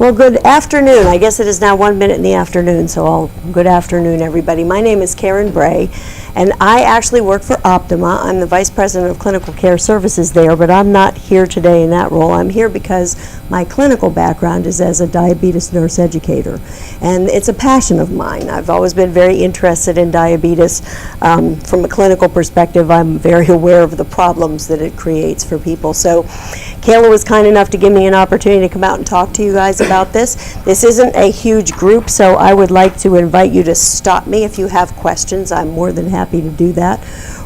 Well, good afternoon. I guess it is now 1 minute in the afternoon, so good afternoon, everybody. My name is Karen Bray, and I actually work for Optima. I'm the Vice President of Clinical Care Services there, but I'm not here today in that role. I'm here because my clinical background is as a diabetes nurse educator, and it's a passion of mine. I've always been very interested in diabetes. From a clinical perspective, I'm very aware of the problems that it creates for people. So Kayla was kind enough to give me an opportunity to come out and talk to you guys about this. This isn't a huge group, so I would like to invite you to stop me if you have questions. I'm more than happy to do that.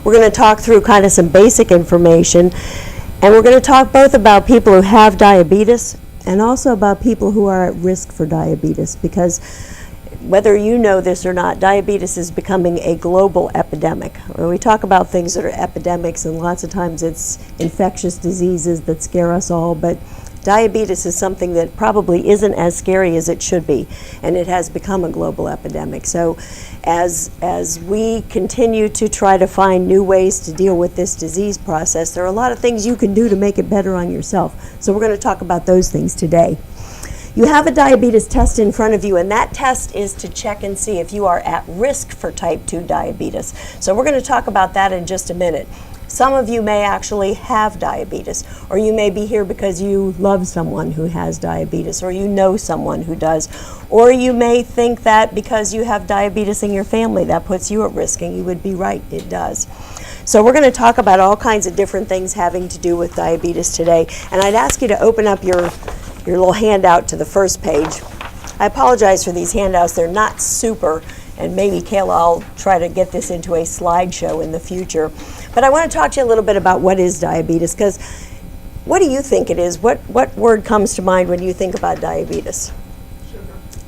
We're going to talk through kind of some basic information, and we're going to talk both about people who have diabetes and also about people who are at risk for diabetes, because whether you know this or not, diabetes is becoming a global epidemic. When we talk about things that are epidemics, and lots of times it's infectious diseases that scare us all, but diabetes is something that probably isn't as scary as it should be, and it has become a global epidemic. So as we continue to try to find new ways to deal with this disease process, there are a lot of things you can do to make it better on yourself. So we're going to talk about those things today. You have a diabetes test in front of you, and that test is to check and see if you are at risk for type 2 diabetes. So we're going to talk about that in just a minute. Some of you may actually have diabetes, or you may be here because you love someone who has diabetes, or you know someone who does, or you may think that because you have diabetes in your family that puts you at risk, and you would be right, it does. So we're going to talk about all kinds of different things having to do with diabetes today, and I'd ask you to open up your little handout to the first page. I apologize for these handouts. They're not super, and maybe Kayla, I'll try to get this into a slideshow in the future. But I want to talk to you a little bit about what is diabetes, because what do you think it is? What word comes to mind when you think about diabetes?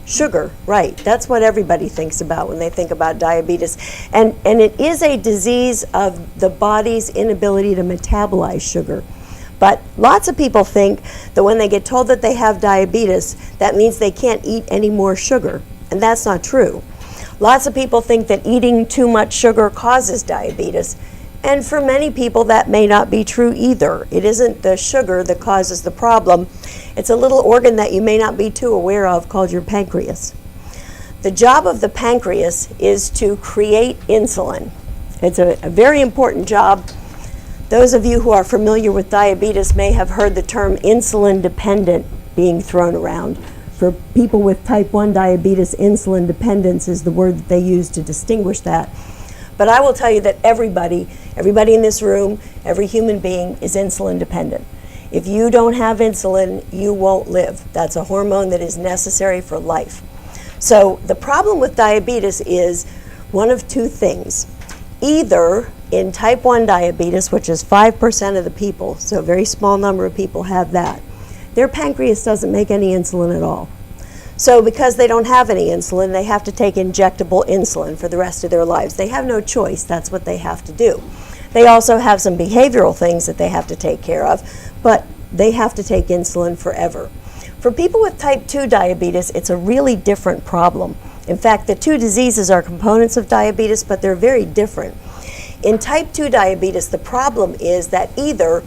Sugar, right. That's what everybody thinks about when they think about diabetes. And it is a disease of the body's inability to metabolize sugar. But lots of people think that when they get told that they have diabetes, that means they can't eat any more sugar. And that's not true. Lots of people think that eating too much sugar causes diabetes. And for many people, that may not be true either. It isn't the sugar that causes the problem. It's a little organ that you may not be too aware of called your pancreas. The job of the pancreas is to create insulin. It's a very important job. Those of you who are familiar with diabetes may have heard the term insulin dependent being thrown around. For people with type 1 diabetes, insulin dependence is the word that they use to distinguish that. But I will tell you that everybody in this room, every human being is insulin dependent. If you don't have insulin, you won't live. That's a hormone that is necessary for life. So the problem with diabetes is one of two things. Either in type 1 diabetes, which is 5% of the people, so a very small number of people have that, their pancreas doesn't make any insulin at all. So because they don't have any insulin, they have to take injectable insulin for the rest of their lives. They have no choice. That's what they have to do. They also have some behavioral things that they have to take care of, but they have to take insulin forever. For people with type 2 diabetes, it's a really different problem. In fact, the two diseases are components of diabetes, but they're very different. In type 2 diabetes, the problem is that either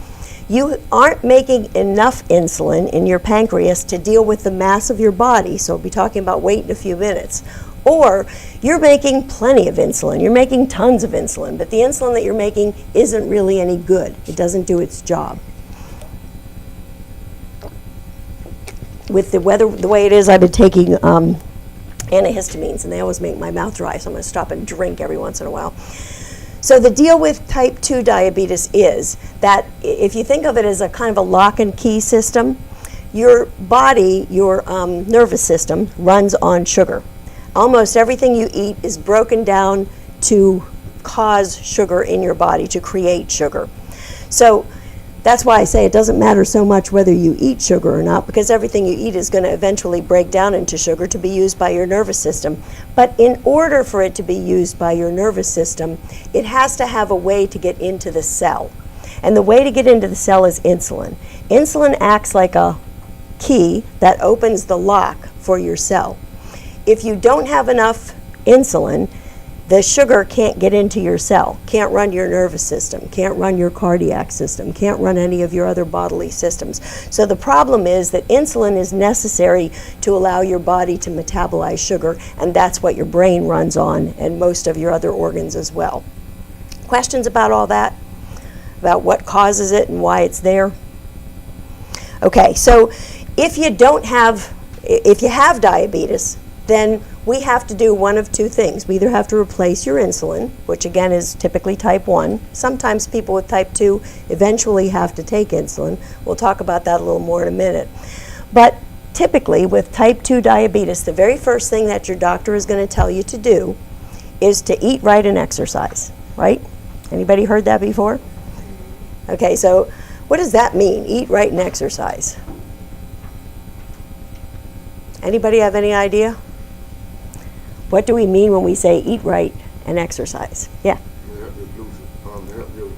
you aren't making enough insulin in your pancreas to deal with the mass of your body, so we'll be talking about weight in a few minutes, or you're making plenty of insulin. You're making tons of insulin, but the insulin that you're making isn't really any good. It doesn't do its job. With the weather the way it is, I've been taking antihistamines, and they always make my mouth dry, so I'm going to stop and drink every once in a while. So the deal with type 2 diabetes is that if you think of it as a kind of a lock and key system, your body, your nervous system runs on sugar. Almost everything you eat is broken down to cause sugar in your body, to create sugar. So that's why I say it doesn't matter so much whether you eat sugar or not, because everything you eat is going to eventually break down into sugar to be used by your nervous system. But in order for it to be used by your nervous system, it has to have a way to get into the cell. And the way to get into the cell is insulin. Insulin acts like a key that opens the lock for your cell. If you don't have enough insulin, the sugar can't get into your cell, can't run your nervous system, can't run your cardiac system, can't run any of your other bodily systems. So the problem is that insulin is necessary to allow your body to metabolize sugar, and that's what your brain runs on and most of your other organs as well. Questions about all that? About what causes it and why it's there? Okay, so if you have diabetes, then we have to do one of two things. We either have to replace your insulin, which again is typically type 1. Sometimes people with type 2 eventually have to take insulin. We'll talk about that a little more in a minute. But typically with type 2 diabetes, the very first thing that your doctor is going to tell you to do is to eat right and exercise, right? Anybody heard that before? Okay, so what does that mean, eat right and exercise? Anybody have any idea? What do we mean when we say eat right and exercise? Yeah. Help you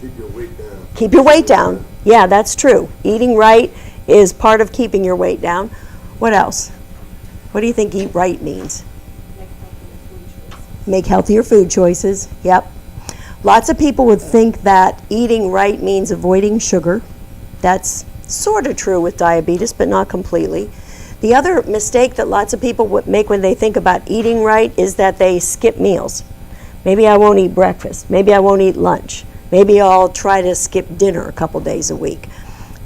keep your weight down. Keep your weight down. Yeah, that's true. Eating right is part of keeping your weight down. What else? What do you think eat right means? Make healthier food choices. Yep. Lots of people would think that eating right means avoiding sugar. That's sort of true with diabetes, but not completely. The other mistake that lots of people make when they think about eating right is that they skip meals. Maybe I won't eat breakfast. Maybe I won't eat lunch. Maybe I'll try to skip dinner a couple days a week.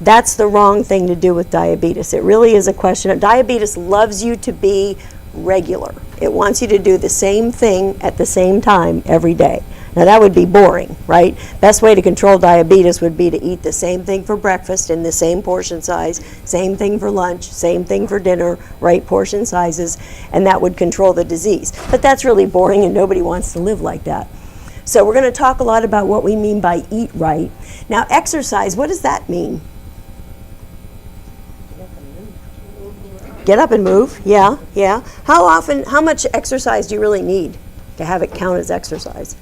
That's the wrong thing to do with diabetes. It really is a question of diabetes loves you to be regular. It wants you to do the same thing at the same time every day. Now that would be boring, right? Best way to control diabetes would be to eat the same thing for breakfast in the same portion size, same thing for lunch, same thing for dinner, right portion sizes, and that would control the disease. But that's really boring and nobody wants to live like that. So we're going to talk a lot about what we mean by eat right. Now exercise, what does that mean? Get up and move, yeah. How much exercise do you really need to have it count as exercise?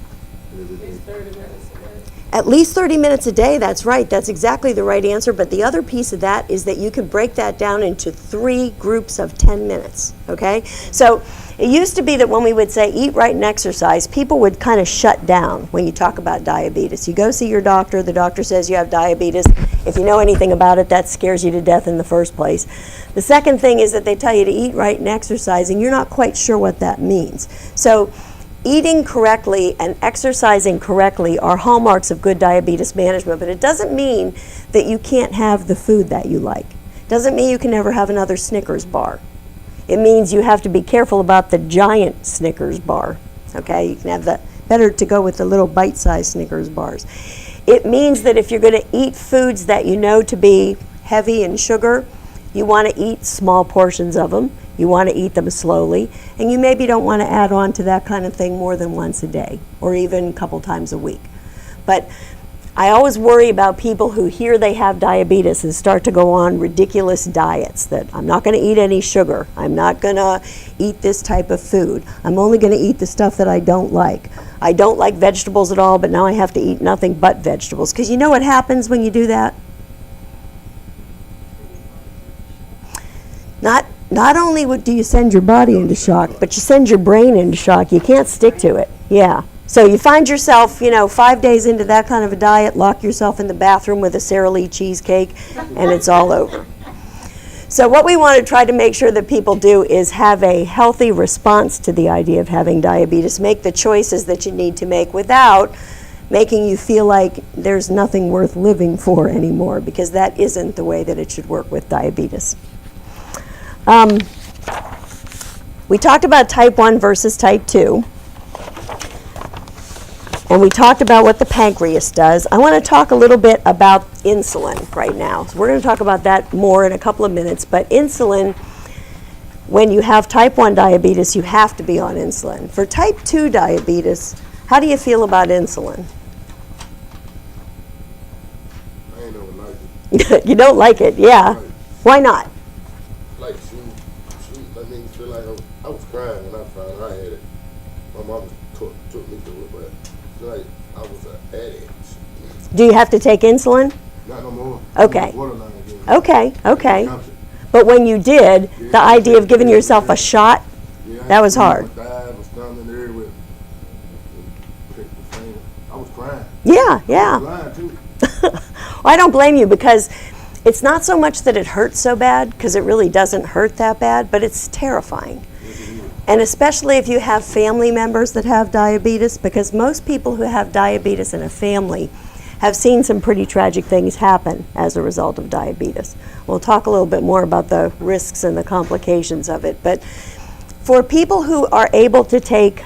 At least 30 minutes a day, that's right. That's exactly the right answer. But the other piece of that is that you could break that down into 3 groups of 10 minutes, okay? So it used to be that when we would say eat right and exercise, people would kind of shut down when you talk about diabetes. You go see your doctor, the doctor says you have diabetes. If you know anything about it, that scares you to death in the first place. The second thing is that they tell you to eat right and exercise, and you're not quite sure what that means. So eating correctly and exercising correctly are hallmarks of good diabetes management, but it doesn't mean that you can't have the food that you like. It doesn't mean you can never have another Snickers bar. It means you have to be careful about the giant Snickers bar, okay? You can have the, better to go with the little bite-sized Snickers bars. It means that if you're going to eat foods that you know to be heavy in sugar, you want to eat small portions of them. You want to eat them slowly, and you maybe don't want to add on to that kind of thing more than once a day or even a couple times a week. But I always worry about people who hear they have diabetes and start to go on ridiculous diets that I'm not going to eat any sugar, I'm not going to eat this type of food, I'm only going to eat the stuff that I don't like. I don't like vegetables at all, but now I have to eat nothing but vegetables. Because you know what happens when you do that? Not only do you send your body into shock, but you send your brain into shock. You can't stick to it. Yeah. So you find yourself, 5 days into that kind of a diet, lock yourself in the bathroom with a Sara Lee cheesecake, and it's all over. So what we want to try to make sure that people do is have a healthy response to the idea of having diabetes. Make the choices that you need to make without making you feel like there's nothing worth living for anymore, because that isn't the way that it should work with diabetes. We talked about type 1 versus type 2. And we talked about what the pancreas does. I want to talk a little bit about insulin right now. So we're going to talk about that more in a couple of minutes. But insulin, when you have type 1 diabetes, you have to be on insulin. For type 2 diabetes, how do you feel about insulin? I ain't never liked it. You don't like it, yeah. Right. Why not? Like, I mean, feel like I was crying when I found out I had it. My mom took me through it, but feel like I was an addict. Do you have to take insulin? Not no more. Okay. Borderline again. Okay. But when you did, the idea of giving yourself a shot, Yeah, that was hard. I was standing there with Yeah, yeah. Lying too. Well, I don't blame you, because it's not so much that it hurts so bad, because it really doesn't hurt that bad, but it's terrifying. And especially if you have family members that have diabetes, because most people who have diabetes in a family have seen some pretty tragic things happen as a result of diabetes. We'll talk a little bit more about the risks and the complications of it. But for people who are able to take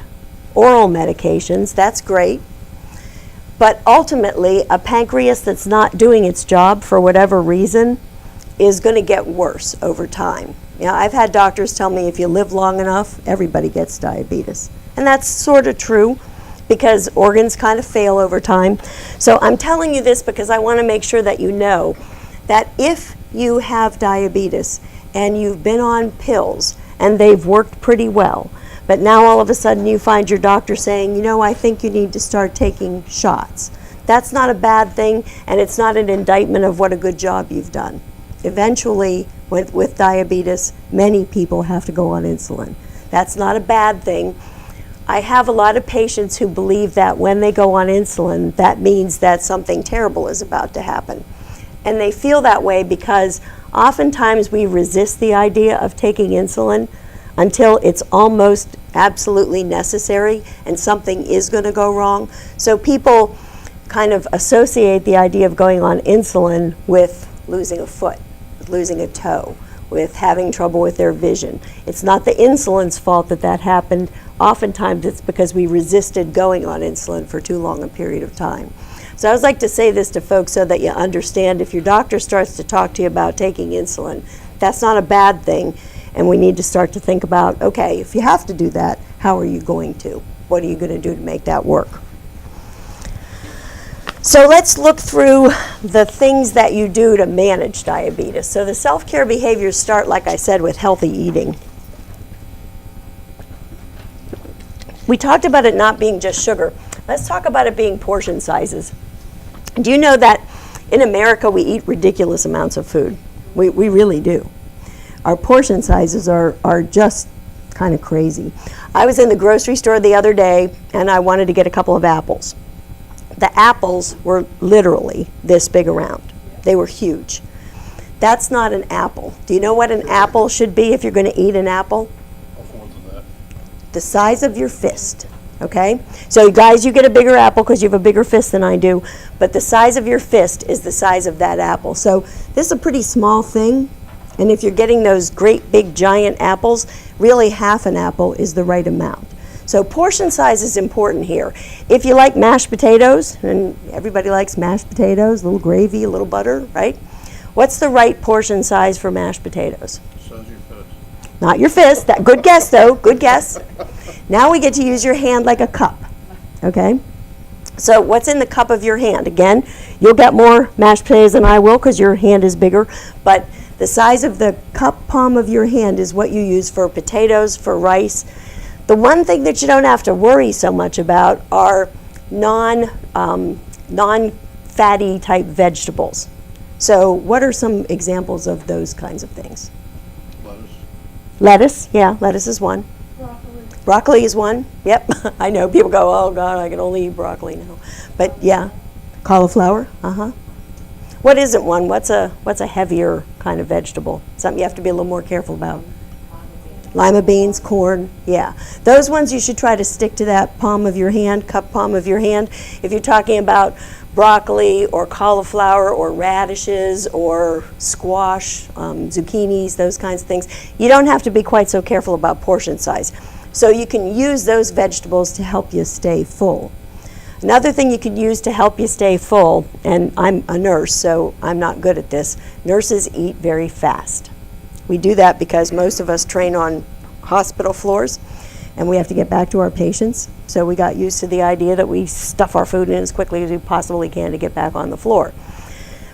oral medications, that's great. But ultimately, a pancreas that's not doing its job for whatever reason is going to get worse over time. You know, I've had doctors tell me if you live long enough, everybody gets diabetes. And that's sort of true, because organs kind of fail over time. So I'm telling you this because I want to make sure that you know that if you have diabetes and you've been on pills and they've worked pretty well, but now all of a sudden you find your doctor saying, you know, I think you need to start taking shots. That's not a bad thing, and it's not an indictment of what a good job you've done. Eventually, with diabetes, many people have to go on insulin. That's not a bad thing. I have a lot of patients who believe that when they go on insulin, that means that something terrible is about to happen. And they feel that way because oftentimes we resist the idea of taking insulin until it's almost absolutely necessary and something is going to go wrong. So people kind of associate the idea of going on insulin with losing a foot, with losing a toe, with having trouble with their vision. It's not the insulin's fault that that happened. Oftentimes it's because we resisted going on insulin for too long a period of time. So I always like to say this to folks so that you understand, if your doctor starts to talk to you about taking insulin, that's not a bad thing. And we need to start to think about, okay, if you have to do that, how are you going to? What are you going to do to make that work? So let's look through the things that you do to manage diabetes. So the self-care behaviors start, like I said, with healthy eating. We talked about it not being just sugar. Let's talk about it being portion sizes. Do you know that in America we eat ridiculous amounts of food? We really do. Our portion sizes are just kind of crazy. I was in the grocery store the other day and I wanted to get a couple of apples. The apples were literally this big around. They were huge. That's not an apple. Do you know what an apple should be if you're going to eat an apple? The size of your fist, okay? So guys, you get a bigger apple because you have a bigger fist than I do, but the size of your fist is the size of that apple. So this is a pretty small thing, and if you're getting those great big giant apples, really half an apple is the right amount. So portion size is important here. If you like mashed potatoes, and everybody likes mashed potatoes, a little gravy, a little butter, right? What's the right portion size for mashed potatoes? Size of your fist. Not your fist. That, good guess, though. Good guess. Now we get to use your hand like a cup, okay? So what's in the cup of your hand? Again, you'll get more mashed potatoes than I will because your hand is bigger, but the size of the cup palm of your hand is what you use for potatoes, for rice. The one thing that you don't have to worry so much about are non-fatty type vegetables. So what are some examples of those kinds of things? Lettuce. Lettuce, yeah, lettuce is one. Broccoli. Broccoli is one, yep. I know, people go, oh God, I can only eat broccoli now. But yeah, cauliflower, What isn't one? What's a heavier kind of vegetable? Something you have to be a little more careful about. Lima beans, corn, yeah. Those ones you should try to stick to that palm of your hand, cup palm of your hand. If you're talking about broccoli or cauliflower or radishes or squash, zucchinis, those kinds of things, you don't have to be quite so careful about portion size. So you can use those vegetables to help you stay full. Another thing you could use to help you stay full, and I'm a nurse, so I'm not good at this, nurses eat very fast. We do that because most of us train on hospital floors and we have to get back to our patients. So we got used to the idea that we stuff our food in as quickly as we possibly can to get back on the floor.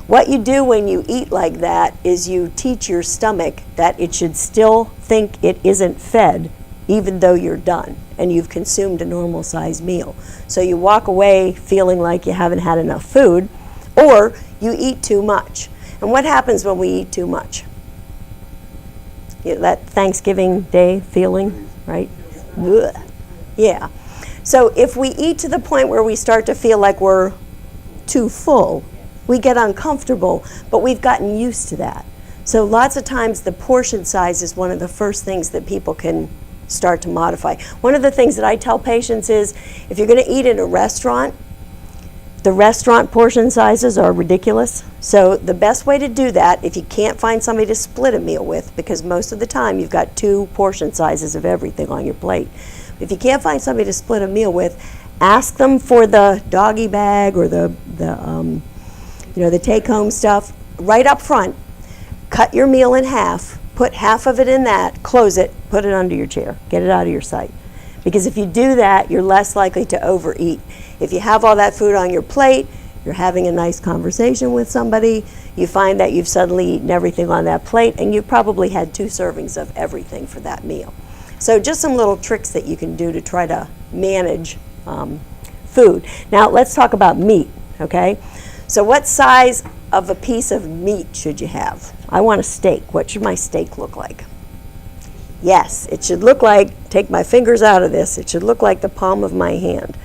What you do when you eat like that is you teach your stomach that it should still think it isn't fed even though you're done and you've consumed a normal sized meal. So you walk away feeling like you haven't had enough food, or you eat too much. And what happens when we eat too much? That Thanksgiving Day feeling, right? Ugh. Yeah. So if we eat to the point where we start to feel like we're too full. We get uncomfortable, but we've gotten used to that. So lots of times the portion size is one of the first things that people can start to modify. One of the things that I tell patients is, if you're going to eat in a restaurant, the restaurant portion sizes are ridiculous. So the best way to do that, if you can't find somebody to split a meal with, because most of the time you've got 2 portion sizes of everything on your plate. If you can't find somebody to split a meal with, ask them for the doggy bag or the take-home stuff right up front. Cut your meal in half, put half of it in that, close it, put it under your chair, get it out of your sight. Because if you do that, you're less likely to overeat. If you have all that food on your plate, you're having a nice conversation with somebody, you find that you've suddenly eaten everything on that plate, and you've probably had 2 servings of everything for that meal. So just some little tricks that you can do to try to manage food. Now let's talk about meat, okay? So what size of a piece of meat should you have? I want a steak. What should my steak look like? Yes, it should look like, take my fingers out of this, it should look like the palm of my hand.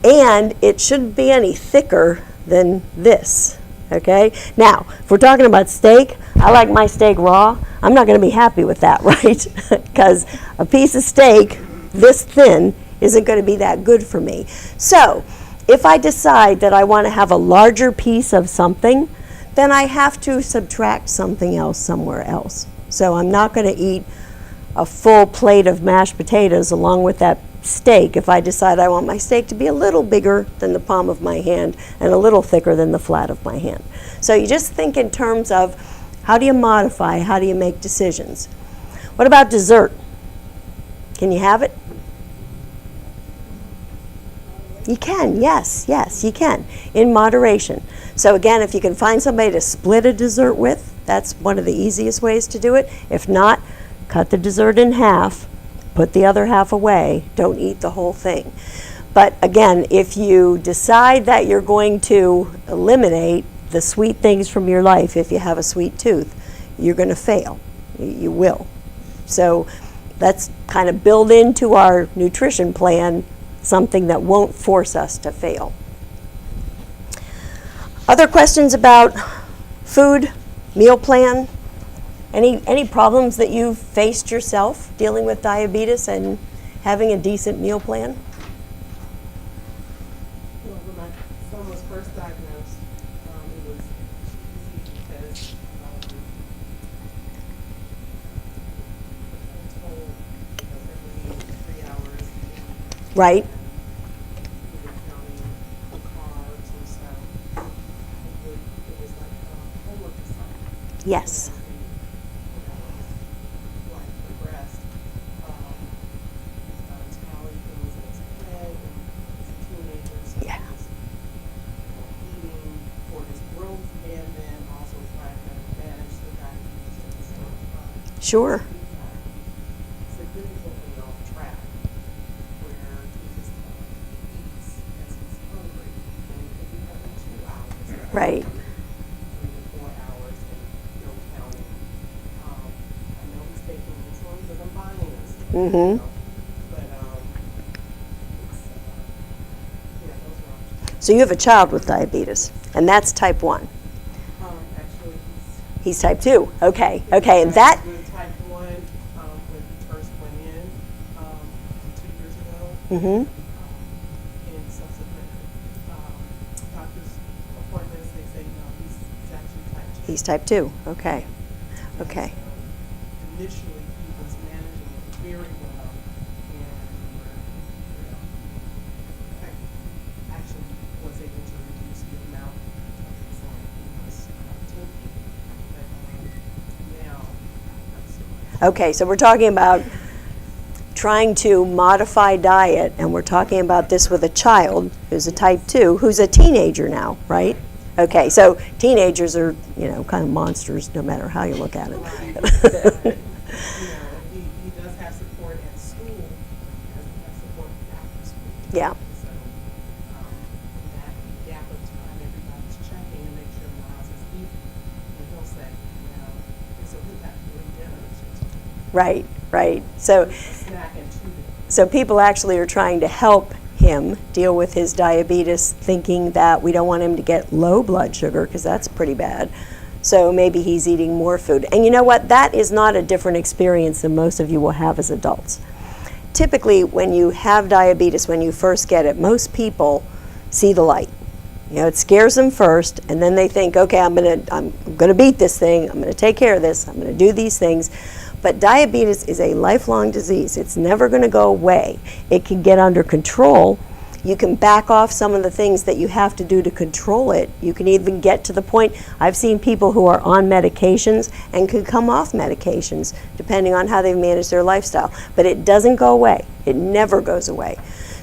And it shouldn't be any thicker than this, okay? Now, if we're talking about steak, I like my steak raw. I'm not going to be happy with that, right? Because a piece of steak this thin isn't going to be that good for me. So, if I decide that I want to have a larger piece of something, then I have to subtract something else somewhere else. So I'm not going to eat a full plate of mashed potatoes along with that steak if I decide I want my steak to be a little bigger than the palm of my hand and a little thicker than the flat of my hand. So you just think in terms of how do you modify, how do you make decisions. What about dessert? Can you have it? You can, yes, you can, in moderation. So again, if you can find somebody to split a dessert with, that's one of the easiest ways to do it. If not, cut the dessert in half, put the other half away, don't eat the whole thing. But again, if you decide that you're going to eliminate the sweet things from your life, if you have a sweet tooth, you're going to fail. You will. So let's kind of build into our nutrition plan something that won't force us to fail. Other questions about food, meal plan? Any problems that you've faced yourself dealing with diabetes and having a decent meal plan? Well, when my son was first diagnosed, it was easy because I was told every 3 hours Right. we were counting the carbs and stuff. It was like homework assignment. Yes. Life progressed. Tally things as a kid and as a teenager. So Yeah. he was eating for his growth and then also trying to manage the diabetes at the same time. Sure. Significantly off track, where he just eats as he's hungry, and it could be every 2 hours. Right. 3 to 4 hours, and still counting. I know he's taking insulin because I'm buying this. Mhm. But it's yeah, those are options. So you have a child with diabetes, and that's type 1. Actually, He's type 2. Okay, and that, with type 1 when he first went in 2 years ago. mhm. In subsequent doctor's appointments, they say, no, he's actually type 2. He's type 2. Okay. Okay. Initially, he was managing it very well, and actually was able to reduce the amount of insulin he was taking. But now, not so much. Okay, so we're talking about trying to modify diet, and we're talking about this with a child who's a type 2, who's a teenager now, right? Okay, so teenagers are, kind of monsters no matter how you look at it. Right. He does have support at school, he doesn't have support after school. Yeah. So, in that gap of time, everybody's checking to make sure Miles is eating. And he'll say, so we got 3 dinners. Right. So A snack and 2 dinners. people actually are trying to help him deal with his diabetes thinking that we don't want him to get low blood sugar, because that's pretty bad. So maybe he's eating more food. And you know what? That is not a different experience than most of you will have as adults. Typically, when you have diabetes, when you first get it, most people see the light. You know, it scares them first, and then they think, okay, I'm gonna beat this thing, I'm gonna take care of this, I'm gonna do these things. But diabetes is a lifelong disease. It's never gonna go away. It can get under control. You can back off some of the things that you have to do to control it. You can even get to the point, I've seen people who are on medications and can come off medications depending on how they've managed their lifestyle. But it doesn't go away. It never goes away.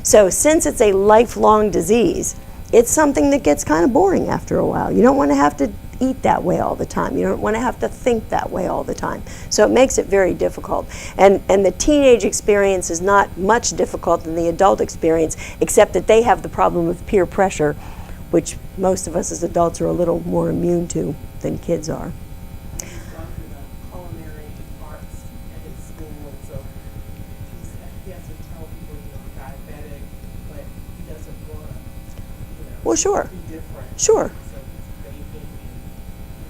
So since it's a lifelong disease, it's something that gets kind of boring after a while. You don't want to have to eat that way all the time. You don't want to have to think that way all the time. So it makes it very difficult. And the teenage experience is not much difficult than the adult experience, except that they have the problem of peer pressure, which most of us as adults are a little more immune to than kids are. He's gone through the culinary arts at his school, and so he has to tell people, I'm diabetic, but he doesn't want to, Well, sure. be different. Sure. So he's baking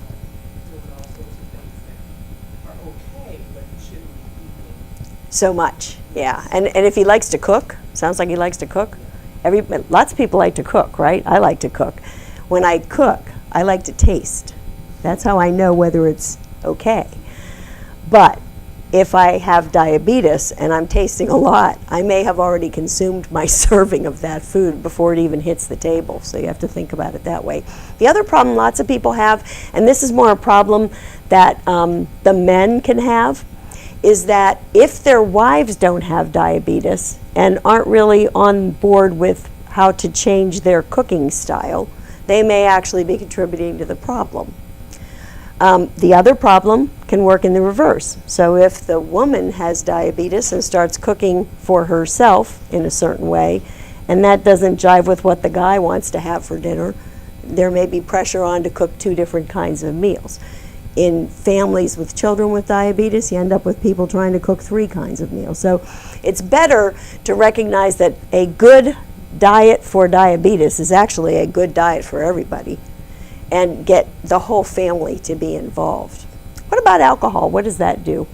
and doing all sorts of things that are okay, but he shouldn't be eating. So much, yeah. And if he likes to cook, sounds like he likes to cook. Lots of people like to cook, right? I like to cook. When I cook, I like to taste. That's how I know whether it's okay. But if I have diabetes and I'm tasting a lot, I may have already consumed my serving of that food before it even hits the table. So you have to think about it that way. The other problem lots of people have, and this is more a problem that the men can have, is that if their wives don't have diabetes and aren't really on board with how to change their cooking style, they may actually be contributing to the problem. The other problem can work in the reverse. So if the woman has diabetes and starts cooking for herself in a certain way, and that doesn't jive with what the guy wants to have for dinner, there may be pressure on to cook two different kinds of meals. In families with children with diabetes, you end up with people trying to cook 3 kinds of meals. So it's better to recognize that a good diet for diabetes is actually a good diet for everybody, and get the whole family to be involved. What about alcohol? What does that do?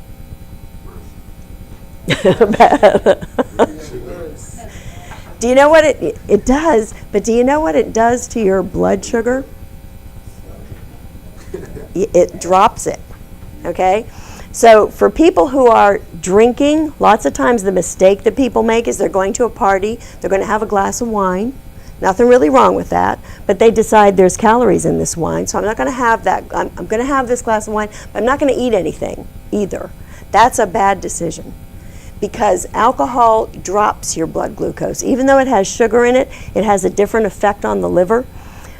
Do you know what it does? But do you know what it does to your blood sugar? It drops it, okay? So for people who are drinking, lots of times the mistake that people make is they're going to a party, they're going to have a glass of wine. Nothing really wrong with that, but they decide there's calories in this wine, so I'm not going to have that. I'm going to have this glass of wine, but I'm not going to eat anything either. That's a bad decision, because alcohol drops your blood glucose. Even though it has sugar in it, it has a different effect on the liver.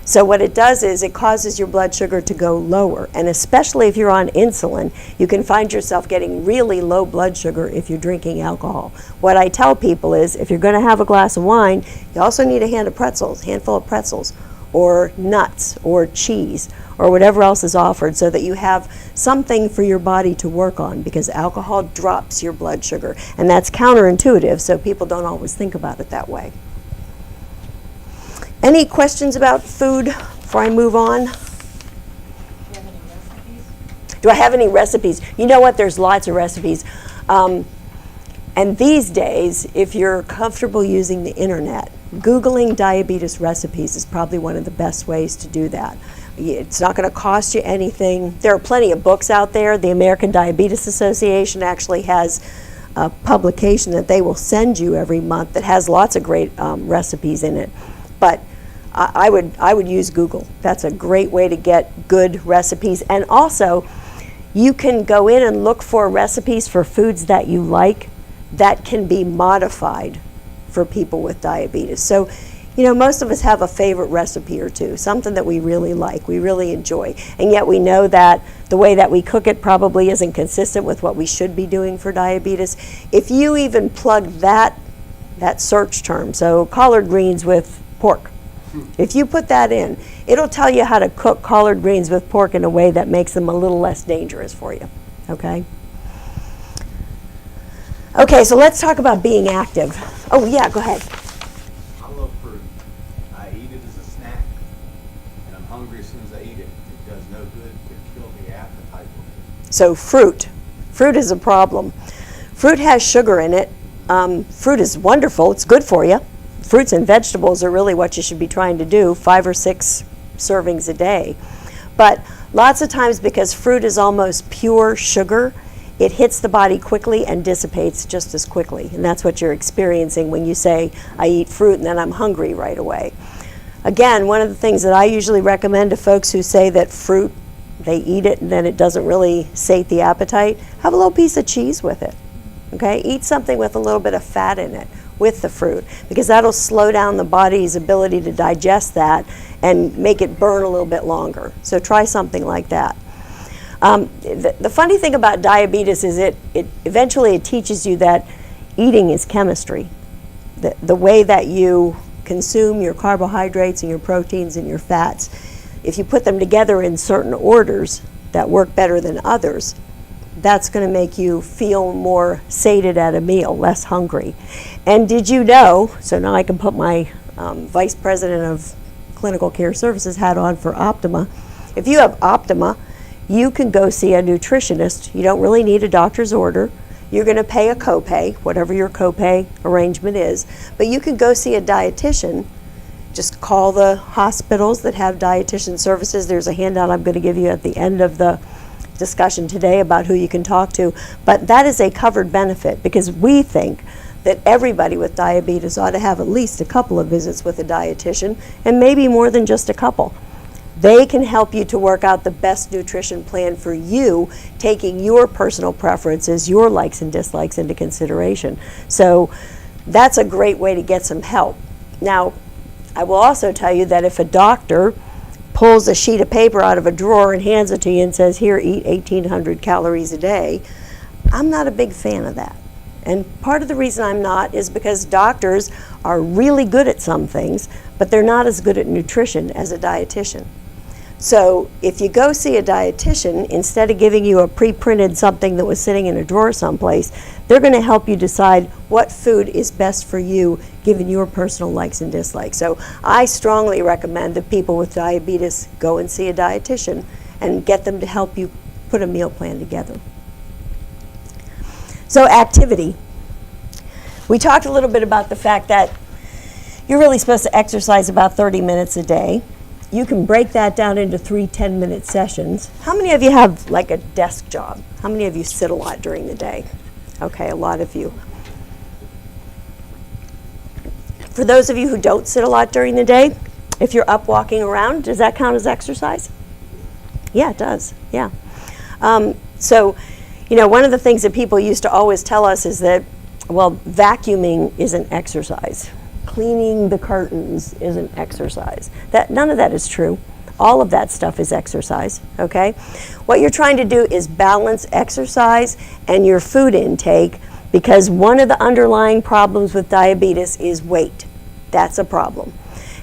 So what it does is it causes your blood sugar to go lower, and especially if you're on insulin, you can find yourself getting really low blood sugar if you're drinking alcohol. What I tell people is, if you're going to have a glass of wine, you also need a handful of pretzels, or nuts, or cheese, or whatever else is offered, so that you have something for your body to work on, because alcohol drops your blood sugar, and that's counterintuitive, so people don't always think about it that way. Any questions about food before I move on? Do you have any recipes? Do I have any recipes? You know what? There's lots of recipes. And these days, if you're comfortable using the internet, Googling diabetes recipes is probably one of the best ways to do that. It's not going to cost you anything. There are plenty of books out there. The American Diabetes Association actually has a publication that they will send you every month that has lots of great recipes in it. But I would use Google. That's a great way to get good recipes. And also, you can go in and look for recipes for foods that you like that can be modified for people with diabetes. So, you know, most of us have a favorite recipe or two, something that we really like, we really enjoy. And yet we know that the way that we cook it probably isn't consistent with what we should be doing for diabetes. If you even plug that search term, so collard greens with pork, if you put that in, it'll tell you how to cook collard greens with pork in a way that makes them a little less dangerous for you, okay? Okay, so let's talk about being active. Oh yeah, go ahead. So fruit is a problem. Fruit has sugar in it. Fruit is wonderful, it's good for you. Fruits and vegetables are really what you should be trying to do, 5 or 6 servings a day. But lots of times, because fruit is almost pure sugar, it hits the body quickly and dissipates just as quickly. And that's what you're experiencing when you say, I eat fruit and then I'm hungry right away. Again, one of the things that I usually recommend to folks who say that fruit, they eat it and then it doesn't really sate the appetite, have a little piece of cheese with it. Okay? Eat something with a little bit of fat in it with the fruit, because that'll slow down the body's ability to digest that and make it burn a little bit longer. So try something like that. The funny thing about diabetes is it eventually teaches you that eating is chemistry. The way that you consume your carbohydrates and your proteins and your fats, if you put them together in certain orders that work better than others, that's going to make you feel more sated at a meal, less hungry. And did you know, so now I can put my Vice President of Clinical Care Services hat on for Optima. If you have Optima, you can go see a nutritionist. You don't really need a doctor's order. You're going to pay a copay, whatever your copay arrangement is, but you can go see a dietitian. Just call the hospitals that have dietitian services. There's a handout I'm going to give you at the end of the discussion today about who you can talk to, but that is a covered benefit, because we think that everybody with diabetes ought to have at least a couple of visits with a dietitian, and maybe more than just a couple. They can help you to work out the best nutrition plan for you, taking your personal preferences, your likes and dislikes into consideration. So that's a great way to get some help. Now, I will also tell you that if a doctor pulls a sheet of paper out of a drawer and hands it to you and says, here, eat 1,800 calories a day, I'm not a big fan of that. And part of the reason I'm not is because doctors are really good at some things, but they're not as good at nutrition as a dietitian. So if you go see a dietitian, instead of giving you a pre-printed something that was sitting in a drawer someplace, they're going to help you decide what food is best for you given your personal likes and dislikes. So I strongly recommend that people with diabetes go and see a dietitian and get them to help you put a meal plan together. So activity. We talked a little bit about the fact that you're really supposed to exercise about 30 minutes a day. You can break that down into 3 10-minute sessions. How many of you have like a desk job? How many of you sit a lot during the day? Okay, a lot of you. For those of you who don't sit a lot during the day, if you're up walking around, does that count as exercise? Yeah, it does, yeah. So, you know, one of the things that people used to always tell us is that, well, vacuuming isn't exercise. Cleaning the curtains is an exercise. None of that is true. All of that stuff is exercise, okay? What you're trying to do is balance exercise and your food intake, because one of the underlying problems with diabetes is weight. That's a problem.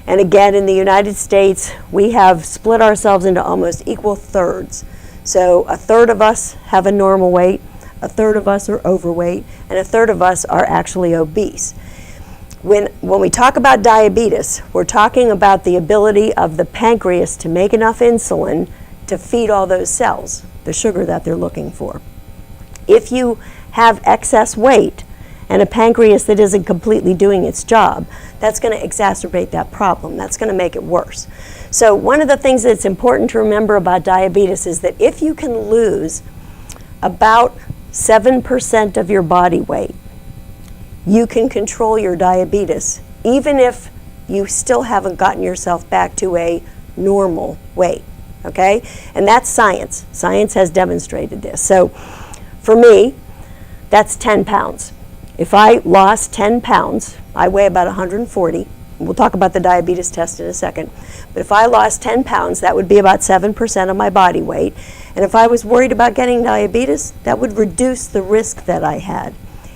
And again, in the United States, we have split ourselves into almost equal thirds. So a third of us have a normal weight, a third of us are overweight, and a third of us are actually obese. When we talk about diabetes, we're talking about the ability of the pancreas to make enough insulin to feed all those cells, the sugar that they're looking for. If you have excess weight and a pancreas that isn't completely doing its job, that's going to exacerbate that problem. That's going to make it worse. So one of the things that's important to remember about diabetes is that if you can lose about 7% of your body weight, you can control your diabetes, even if you still haven't gotten yourself back to a normal weight, okay? And that's science. Science has demonstrated this. So for me, that's 10 pounds. If I lost 10 pounds, I weigh about 140. We'll talk about the diabetes test in a second. But if I lost 10 pounds, that would be about 7% of my body weight. And if I was worried about getting diabetes, that would reduce the risk that I had.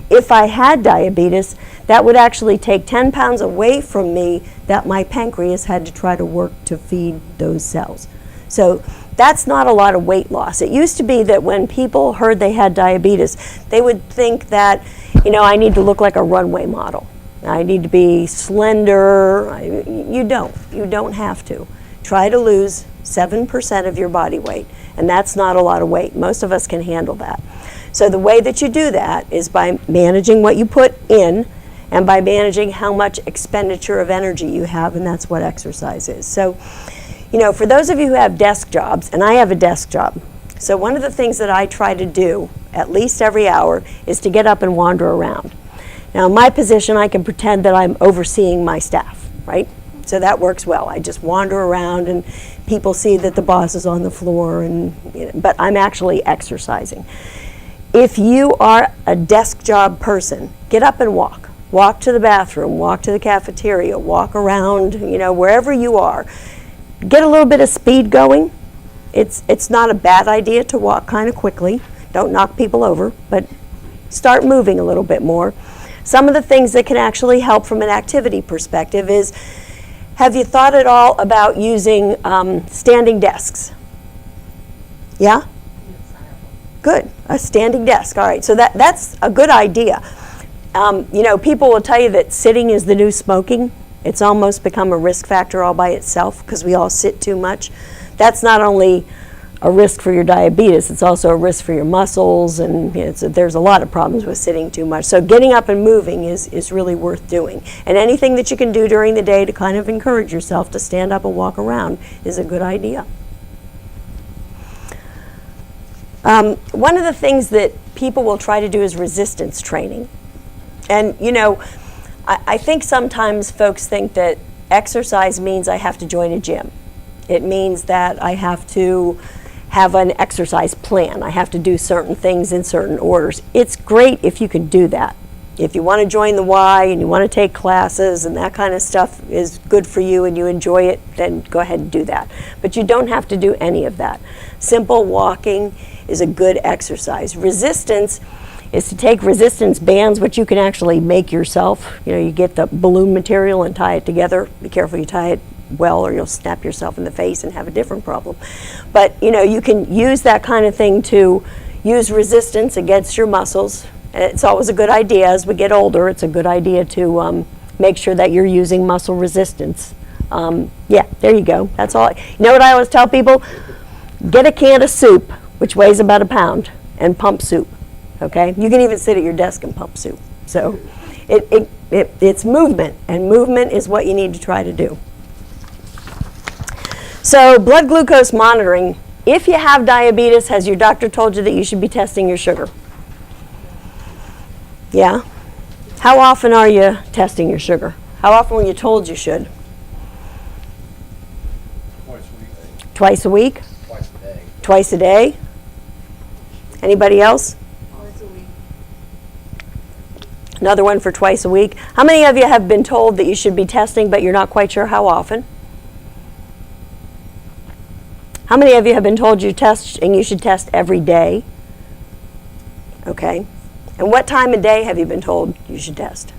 If I had diabetes, that would actually take 10 pounds away from me that my pancreas had to try to work to feed those cells. So that's not a lot of weight loss. It used to be that when people heard they had diabetes, they would think that, you know, I need to look like a runway model. I need to be slender. You don't have to. Try to lose 7% of your body weight, and that's not a lot of weight. Most of us can handle that. So the way that you do that is by managing what you put in and by managing how much expenditure of energy you have, and that's what exercise is. So, you know, for those of you who have desk jobs, and I have a desk job, so one of the things that I try to do at least every hour is to get up and wander around. Now, in my position, I can pretend that I'm overseeing my staff, right? So that works well. I just wander around and people see that the boss is on the floor, and but I'm actually exercising. If you are a desk job person, get up and walk. Walk to the bathroom, walk to the cafeteria, walk around, you know, wherever you are. Get a little bit of speed going. It's not a bad idea to walk kind of quickly. Don't knock people over, but start moving a little bit more. Some of the things that can actually help from an activity perspective is, have you thought at all about using standing desks? Yeah? Good, a standing desk. All right, so that's a good idea. You know, people will tell you that sitting is the new smoking. It's almost become a risk factor all by itself because we all sit too much. That's not only a risk for your diabetes, it's also a risk for your muscles, and there's a lot of problems with sitting too much. So getting up and moving is really worth doing. And anything that you can do during the day to kind of encourage yourself to stand up and walk around is a good idea. One of the things that people will try to do is resistance training. And, you know, I think sometimes folks think that exercise means I have to join a gym. It means that I have to have an exercise plan. I have to do certain things in certain orders. It's great if you can do that. If you want to join the Y and you want to take classes and that kind of stuff is good for you and you enjoy it, then go ahead and do that. But you don't have to do any of that. Simple walking is a good exercise. Resistance is to take resistance bands, which you can actually make yourself. You know, you get the balloon material and tie it together. Be careful you tie it well or you'll snap yourself in the face and have a different problem. But, you know, you can use that kind of thing to use resistance against your muscles. And it's always a good idea as we get older. It's a good idea to make sure that you're using muscle resistance. Yeah, there you go. That's all. You know what I always tell people? Get a can of soup, which weighs about 1 pound, and pump soup. Okay? You can even sit at your desk and pump soup. So it's movement, and movement is what you need to try to do. So blood glucose monitoring. If you have diabetes, has your doctor told you that you should be testing your sugar? Yeah? How often are you testing your sugar? How often were you told you should? Twice a week. Twice a week? Twice a day. Twice a day? Anybody else? Twice a week. Another one for twice a week. How many of you have been told that you should be testing but you're not quite sure how often? How many of you have been told you should test every day? Okay. And what time of day have you been told you should test?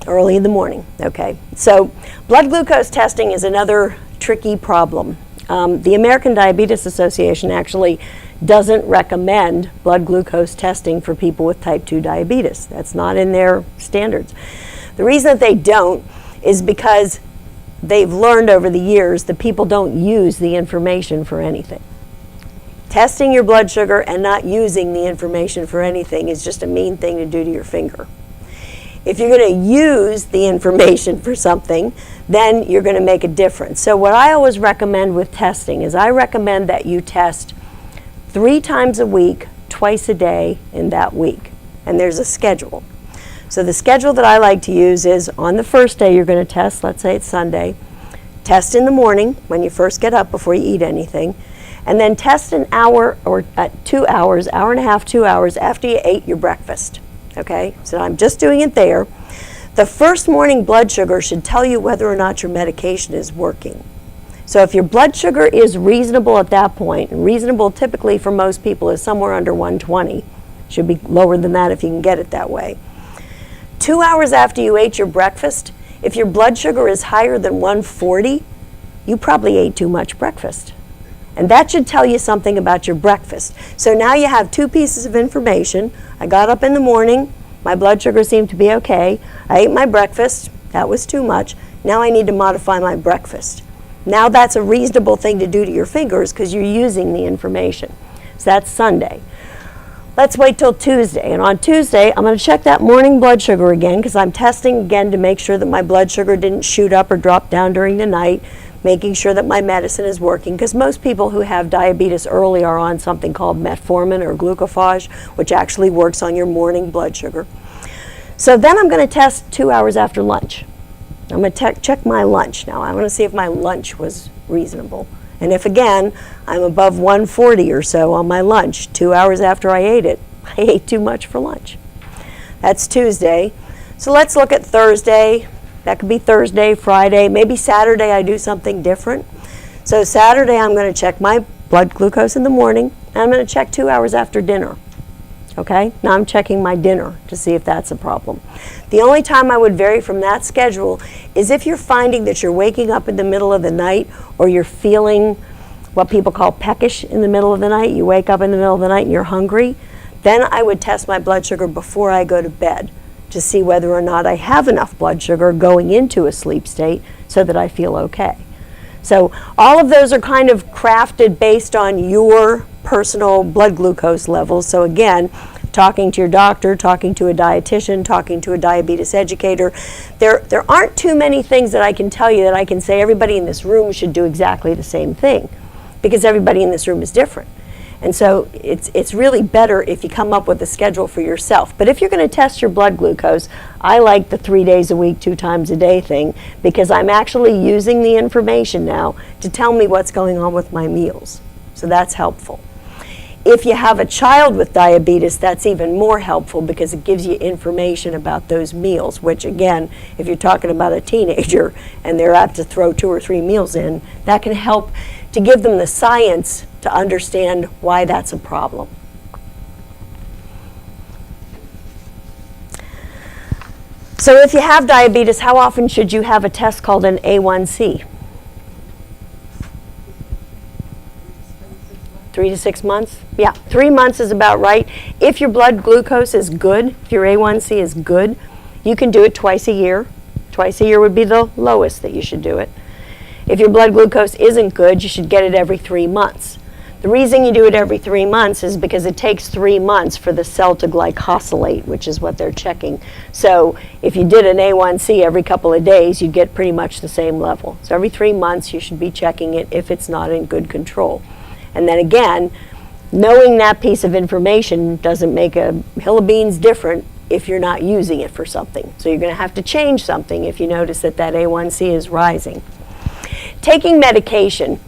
Early in the morning. Okay. So blood glucose testing is another tricky problem. The American Diabetes Association actually doesn't recommend blood glucose testing for people with type 2 diabetes. That's not in their standards. The reason that they don't is because they've learned over the years that people don't use the information for anything. Testing your blood sugar and not using the information for anything is just a mean thing to do to your finger. If you're going to use the information for something, then you're going to make a difference. So what I always recommend with testing is I recommend that you test 3 times a week, twice a day in that week. And there's a schedule. So the schedule that I like to use is on the first day you're going to test, let's say it's Sunday, test in the morning when you first get up before you eat anything, and then test an hour or 2 hours, hour and a half, 2 hours after you ate your breakfast. Okay, so I'm just doing it there. The first morning blood sugar should tell you whether or not your medication is working. So if your blood sugar is reasonable at that point, and reasonable typically for most people is somewhere under 120, should be lower than that if you can get it that way. 2 hours after you ate your breakfast, if your blood sugar is higher than 140, you probably ate too much breakfast. And that should tell you something about your breakfast. So now you have 2 pieces of information. I got up in the morning, my blood sugar seemed to be okay. I ate my breakfast, that was too much. Now I need to modify my breakfast. Now that's a reasonable thing to do to your fingers because you're using the information. So that's Sunday. Let's wait till Tuesday. And on Tuesday, I'm going to check that morning blood sugar again because I'm testing again to make sure that my blood sugar didn't shoot up or drop down during the night, making sure that my medicine is working, because most people who have diabetes early are on something called metformin or glucophage, which actually works on your morning blood sugar. So then I'm going to test 2 hours after lunch. I'm going to check my lunch now. I want to see if my lunch was reasonable. And if, again, I'm above 140 or so on my lunch 2 hours after I ate it, I ate too much for lunch. That's Tuesday. So let's look at Thursday. That could be Thursday, Friday, maybe Saturday I do something different. So Saturday I'm going to check my blood glucose in the morning, and I'm going to check 2 hours after dinner. Okay? Now I'm checking my dinner to see if that's a problem. The only time I would vary from that schedule is if you're finding that you're waking up in the middle of the night or you're feeling what people call peckish in the middle of the night. You wake up in the middle of the night and you're hungry. Then I would test my blood sugar before I go to bed to see whether or not I have enough blood sugar going into a sleep state so that I feel okay. So all of those are kind of crafted based on your personal blood glucose levels. So again, talking to your doctor, talking to a dietitian, talking to a diabetes educator, there aren't too many things that I can tell you that I can say everybody in this room should do exactly the same thing, because everybody in this room is different. And so it's really better if you come up with a schedule for yourself. But if you're going to test your blood glucose, I like the 3 days a week, 2 times a day thing, because I'm actually using the information now to tell me what's going on with my meals. So that's helpful. If you have a child with diabetes, that's even more helpful because it gives you information about those meals, which again, if you're talking about a teenager and they're apt to throw 2 or 3 meals in, that can help to give them the science to understand why that's a problem. So if you have diabetes, how often should you have a test called an A1C? 3 to 6 months? Yeah, 3 months is about right. If your blood glucose is good, if your A1C is good, you can do it twice a year. Twice a year would be the lowest that you should do it. If your blood glucose isn't good, you should get it every 3 months. The reason you do it every 3 months is because it takes 3 months for the cell to glycosylate, which is what they're checking. So if you did an A1C every couple of days, you'd get pretty much the same level. So every 3 months, you should be checking it if it's not in good control. And then again, knowing that piece of information doesn't make a hill of beans different if you're not using it for something. So you're going to have to change something if you notice that that A1C is rising. Taking medication.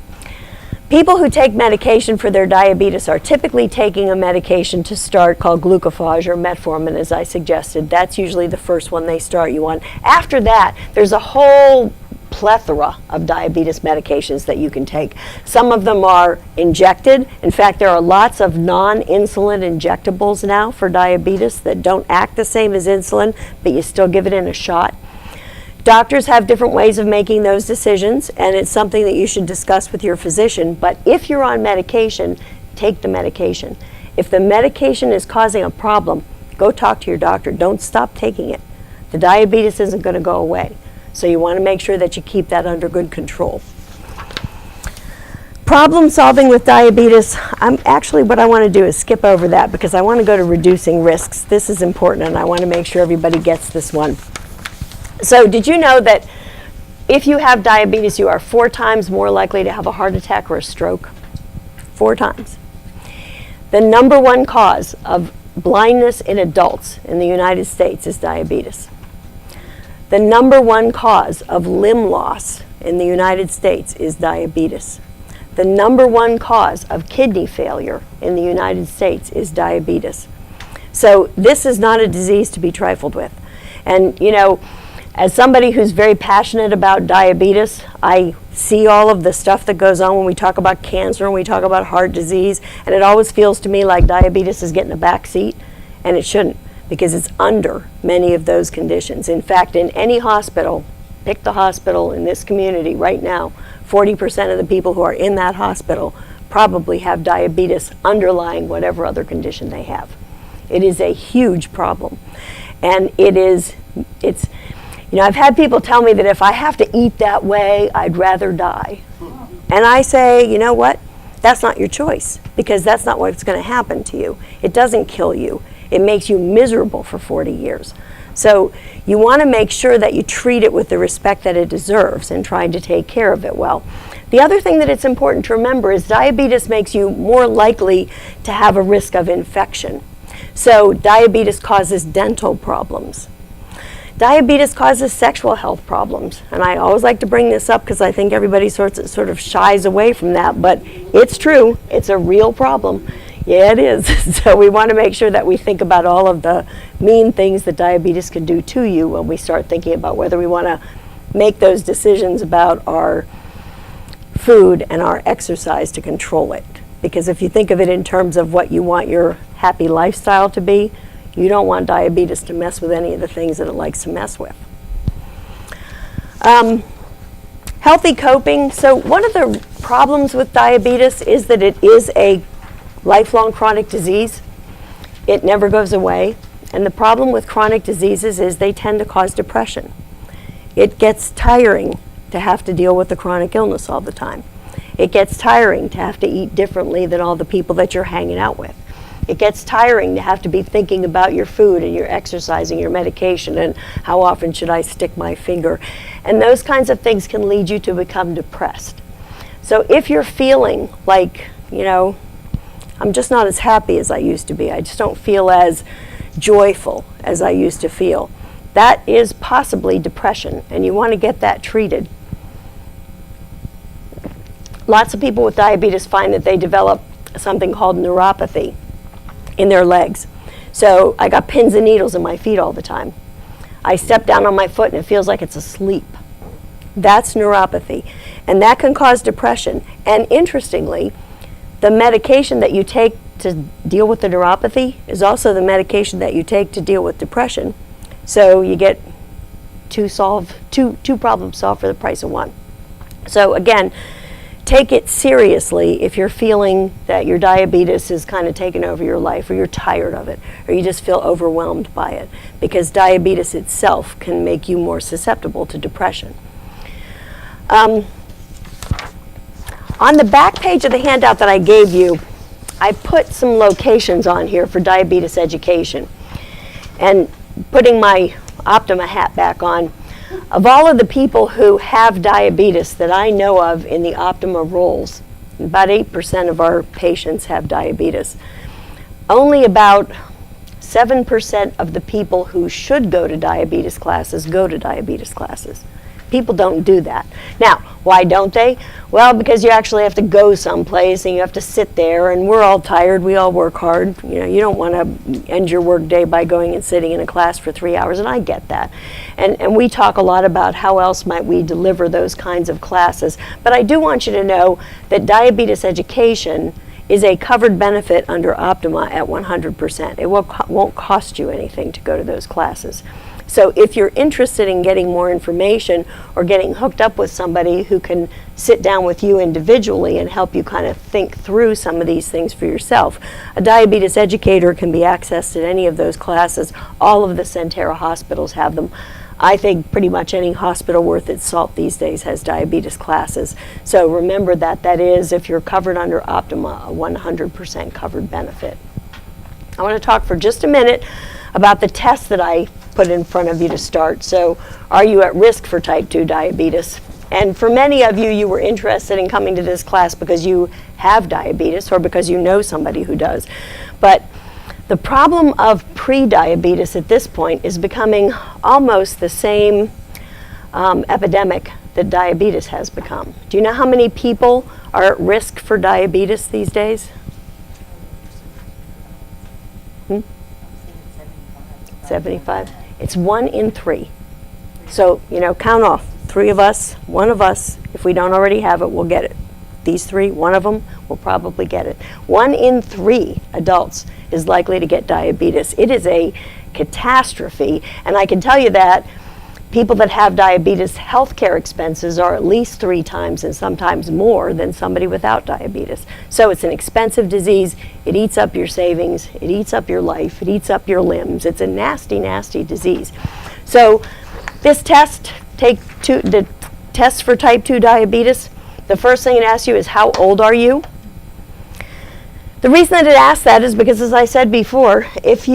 People who take medication for their diabetes are typically taking a medication to start called glucophage or metformin, as I suggested. That's usually the first one they start you on. After that, there's a whole plethora of diabetes medications that you can take. Some of them are injected. In fact, there are lots of non-insulin injectables now for diabetes that don't act the same as insulin, but you still give it in a shot. Doctors have different ways of making those decisions, and it's something that you should discuss with your physician. But if you're on medication, take the medication. If the medication is causing a problem, go talk to your doctor. Don't stop taking it. The diabetes isn't going to go away. So you want to make sure that you keep that under good control. Problem solving with diabetes, what I want to do is skip over that because I want to go to reducing risks. This is important, and I want to make sure everybody gets this one. So did you know that if you have diabetes, you are 4 times more likely to have a heart attack or a stroke? 4 times. The number 1 cause of blindness in adults in the United States is diabetes. The number 1 cause of limb loss in the United States is diabetes. The number 1 cause of kidney failure in the United States is diabetes. So this is not a disease to be trifled with. And you know, as somebody who's very passionate about diabetes, I see all of the stuff that goes on when we talk about cancer and we talk about heart disease, and it always feels to me like diabetes is getting a back seat, and it shouldn't, because it's under many of those conditions. In fact, in any hospital, pick the hospital in this community right now, 40% of the people who are in that hospital probably have diabetes underlying whatever other condition they have. It is a huge problem. And You know, I've had people tell me that if I have to eat that way, I'd rather die. And I say, you know what? That's not your choice, because that's not what's going to happen to you. It doesn't kill you. It makes you miserable for 40 years. So you want to make sure that you treat it with the respect that it deserves and trying to take care of it well. The other thing that it's important to remember is diabetes makes you more likely to have a risk of infection. So diabetes causes dental problems. Diabetes causes sexual health problems, and I always like to bring this up because I think everybody sort of shies away from that, but it's true. It's a real problem. Yeah, it is. So we want to make sure that we think about all of the mean things that diabetes can do to you when we start thinking about whether we want to make those decisions about our food and our exercise to control it. Because if you think of it in terms of what you want your happy lifestyle to be, you don't want diabetes to mess with any of the things that it likes to mess with. Healthy coping. So one of the problems with diabetes is that it is a lifelong chronic disease. It never goes away. And the problem with chronic diseases is they tend to cause depression. It gets tiring to have to deal with the chronic illness all the time. It gets tiring to have to eat differently than all the people that you're hanging out with. It gets tiring to have to be thinking about your food and your exercise and your medication and how often should I stick my finger. And those kinds of things can lead you to become depressed. So if you're feeling like, you know, I'm just not as happy as I used to be, I just don't feel as joyful as I used to feel, that is possibly depression, and you want to get that treated. Lots of people with diabetes find that they develop something called neuropathy in their legs. So I got pins and needles in my feet all the time. I step down on my foot and it feels like it's asleep. That's neuropathy. And that can cause depression. And interestingly, the medication that you take to deal with the neuropathy is also the medication that you take to deal with depression. So you get two problems solved for the price of one. So again, take it seriously if you're feeling that your diabetes is kind of taking over your life, or you're tired of it, or you just feel overwhelmed by it, because diabetes itself can make you more susceptible to depression. On the back page of the handout that I gave you, I put some locations on here for diabetes education. And putting my Optima hat back on, of all of the people who have diabetes that I know of in the Optima rolls, about 8% of our patients have diabetes. Only about 7% of the people who should go to diabetes classes go to diabetes classes. People don't do that. Now, why don't they? Well, because you actually have to go someplace and you have to sit there, and we're all tired, we all work hard. You know, you don't want to end your work day by going and sitting in a class for 3 hours, and I get that. And we talk a lot about how else might we deliver those kinds of classes. But I do want you to know that diabetes education is a covered benefit under Optima at 100%. It won't cost you anything to go to those classes. So if you're interested in getting more information or getting hooked up with somebody who can sit down with you individually and help you kind of think through some of these things for yourself, a diabetes educator can be accessed at any of those classes. All of the Centera hospitals have them. I think pretty much any hospital worth its salt these days has diabetes classes. So remember that that is, if you're covered under Optima, a 100% covered benefit. I want to talk for just a minute about the tests that I put in front of you to start. So, are you at risk for type 2 diabetes? And for many of you, you were interested in coming to this class because you have diabetes or because you know somebody who does. But the problem of pre-diabetes at this point is becoming almost the same epidemic that diabetes has become. Do you know how many people are at risk for diabetes these days? 75. It's 1 in 3. So, you know, count off. 3 of us, 1 of us, if we don't already have it, we'll get it. These 3, 1 of them will probably get it. 1 in 3 adults is likely to get diabetes. It is a catastrophe, and I can tell you that people that have diabetes, healthcare expenses are at least 3 times and sometimes more than somebody without diabetes. So it's an expensive disease. It eats up your savings. It eats up your life. It eats up your limbs. It's a nasty, nasty disease. So This test, the test for type 2 diabetes, the first thing it asks you is how old are you? The reason that it asks that is because, as I said before, as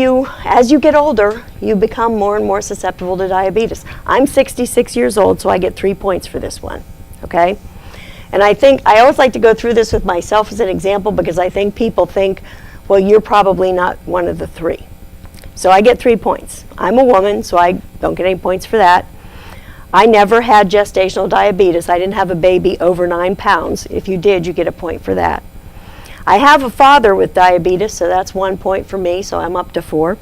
you get older, you become more and more susceptible to diabetes. I'm 66 years old, so I get 3 points for this one, okay? And I always like to go through this with myself as an example because I think people think, well, you're probably not one of the 3. So I get 3 points. I'm a woman, so I don't get any points for that. I never had gestational diabetes. I didn't have a baby over 9 pounds. If you did, you get a point for that. I have a father with diabetes, so that's 1 point for me, so I'm up to 4.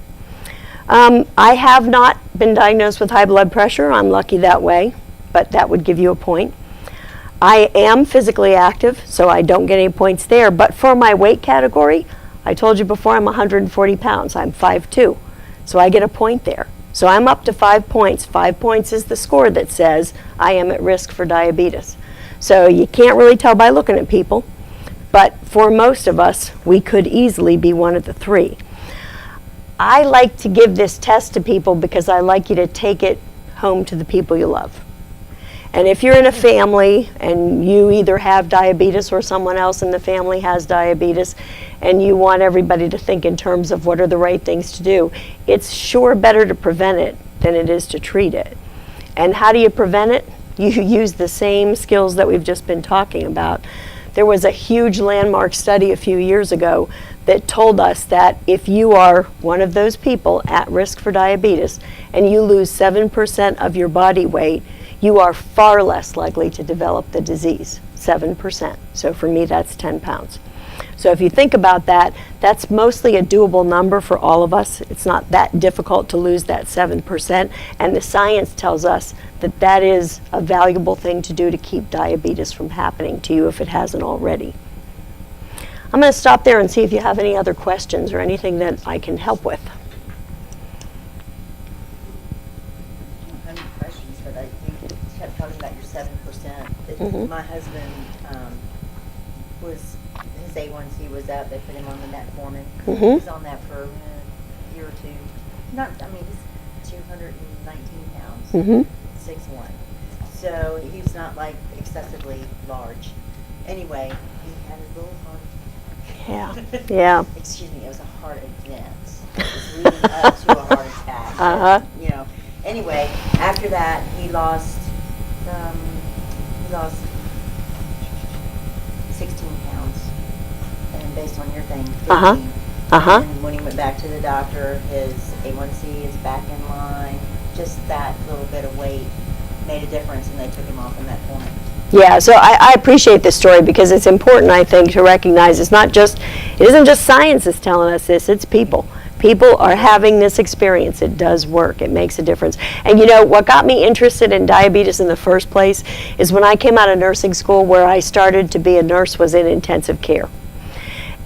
I have not been diagnosed with high blood pressure. I'm lucky that way, but that would give you a point. I am physically active, so I don't get any points there. But for my weight category, I told you before I'm 140 pounds. I'm 5'2", so I get a point there. So I'm up to 5 points. 5 points is the score that says I am at risk for diabetes. So you can't really tell by looking at people, but for most of us, we could easily be one of the 3. I like to give this test to people because I like you to take it home to the people you love. And if you're in a family and you either have diabetes or someone else in the family has diabetes and you want everybody to think in terms of what are the right things to do, it's sure better to prevent it than it is to treat it. And how do you prevent it? You use the same skills that we've just been talking about. There was a huge landmark study a few years ago that told us that if you are one of those people at risk for diabetes and you lose 7% of your body weight, you are far less likely to develop the disease, 7%. So for me, that's 10 pounds. So if you think about that, that's mostly a doable number for all of us. It's not that difficult to lose that 7%. And the science tells us that that is a valuable thing to do to keep diabetes from happening to you if it hasn't already. I'm going to stop there and see if you have any other questions or anything that I can help with. Talking about your 7%. My husband was, his A1C was up. They put him on the metformin. He was on that for a year or two. He's 219 pounds, 6'1". So he's not like excessively large. Anyway, he had his little heart. Yeah. Excuse me, it was a heart event. It was leading up to a heart attack. You know. Anyway, after that, he lost 16 pounds, and based on your thing, 15. And when he went back to the doctor, his A1C is back in line. Just that little bit of weight made a difference, and they took him off from that point. Yeah, so I appreciate this story because it's important, I think, to recognize it isn't just science that's telling us this, it's people. People are having this experience. It does work. It makes a difference. And you know, what got me interested in diabetes in the first place is when I came out of nursing school, where I started to be a nurse was in intensive care.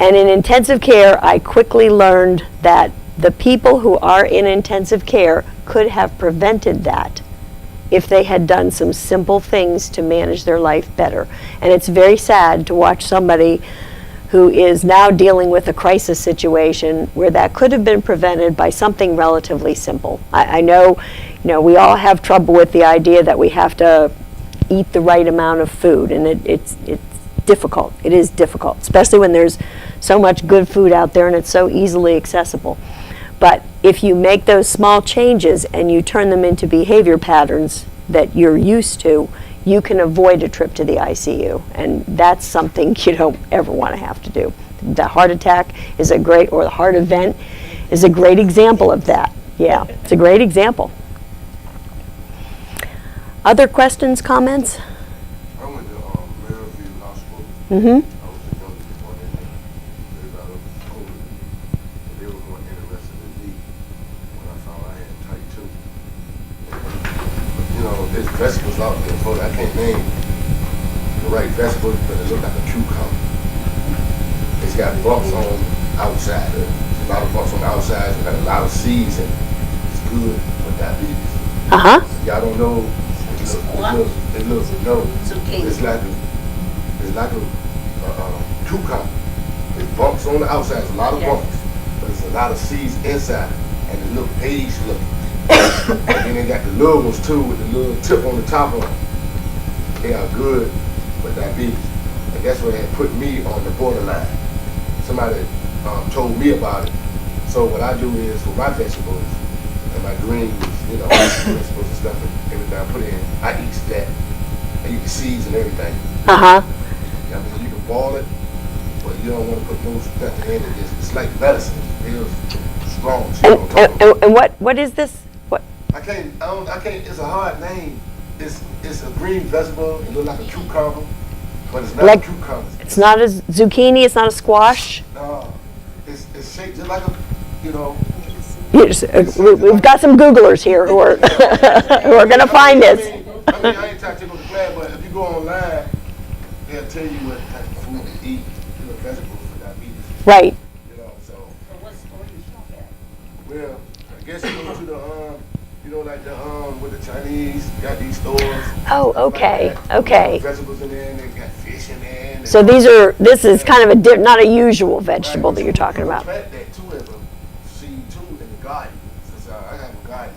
And in intensive care, I quickly learned that the people who are in intensive care could have prevented that if they had done some simple things to manage their life better. And it's very sad to watch somebody who is now dealing with a crisis situation where that could have been prevented by something relatively simple. I know, we all have trouble with the idea that we have to eat the right amount of food, and it's difficult. It is difficult, especially when there's so much good food out there and it's so easily accessible. But if you make those small changes and you turn them into behavior patterns that you're used to, you can avoid a trip to the ICU, and that's something you don't ever want to have to do. The heart attack is or the heart event is a great example of that. Yeah, it's a great example. Other questions, comments? I went to Maryview Hospital. I Mm-hmm. was the youngest one in there. Everybody was older than me. But they were more interested in me when I found I had type 2. There's vegetables out there for that. I can't name the right vegetables, but it look like a cucumber. It's got bumps on the outside. A lot of bumps on the outside. It's got a lot of seeds in it. It's good for diabetes. Y'all don't know. It looks no. It's like a cucumber. It's bumps on the outside. It's a lot of bumps, but it's a lot of seeds inside, and it look beige looking. And then they got the little ones too, with the little tip on the top of them. They are good for diabetes. And that's what had put me on the borderline. Somebody told me about it. So what I do is, with my vegetables and my greens, you know, vegetables and stuff, and everything I put in, I eat that. I eat the seeds and everything. Uh-huh. I mean, you can boil it, but you don't want to put no stuff in it. It's like medicine. It's strong. So you don't talk about. And what is this? What? I can't, it's a hard name. It's a green vegetable. It looks like a cucumber, but it's not Like- a cucumber. It's not a zucchini, it's not a squash. No, it's shaped just like a, you know. Yes, we've got some Googlers here who are, who are gonna find this. I mean, I ain't trying to take over the class, but if you go online, they'll tell you what type of food to eat, you know, vegetables for diabetes. Right. You know, so. Well, I guess you go to the, you know, like the, with the Chinese, got these stores. Oh, stuff like okay, that. okay. Vegetables in there, and they got fish in there. and So this is kind of a not a usual vegetable Right, that you're talking you can about. plant that too as a seed too in the garden. Since I have a garden,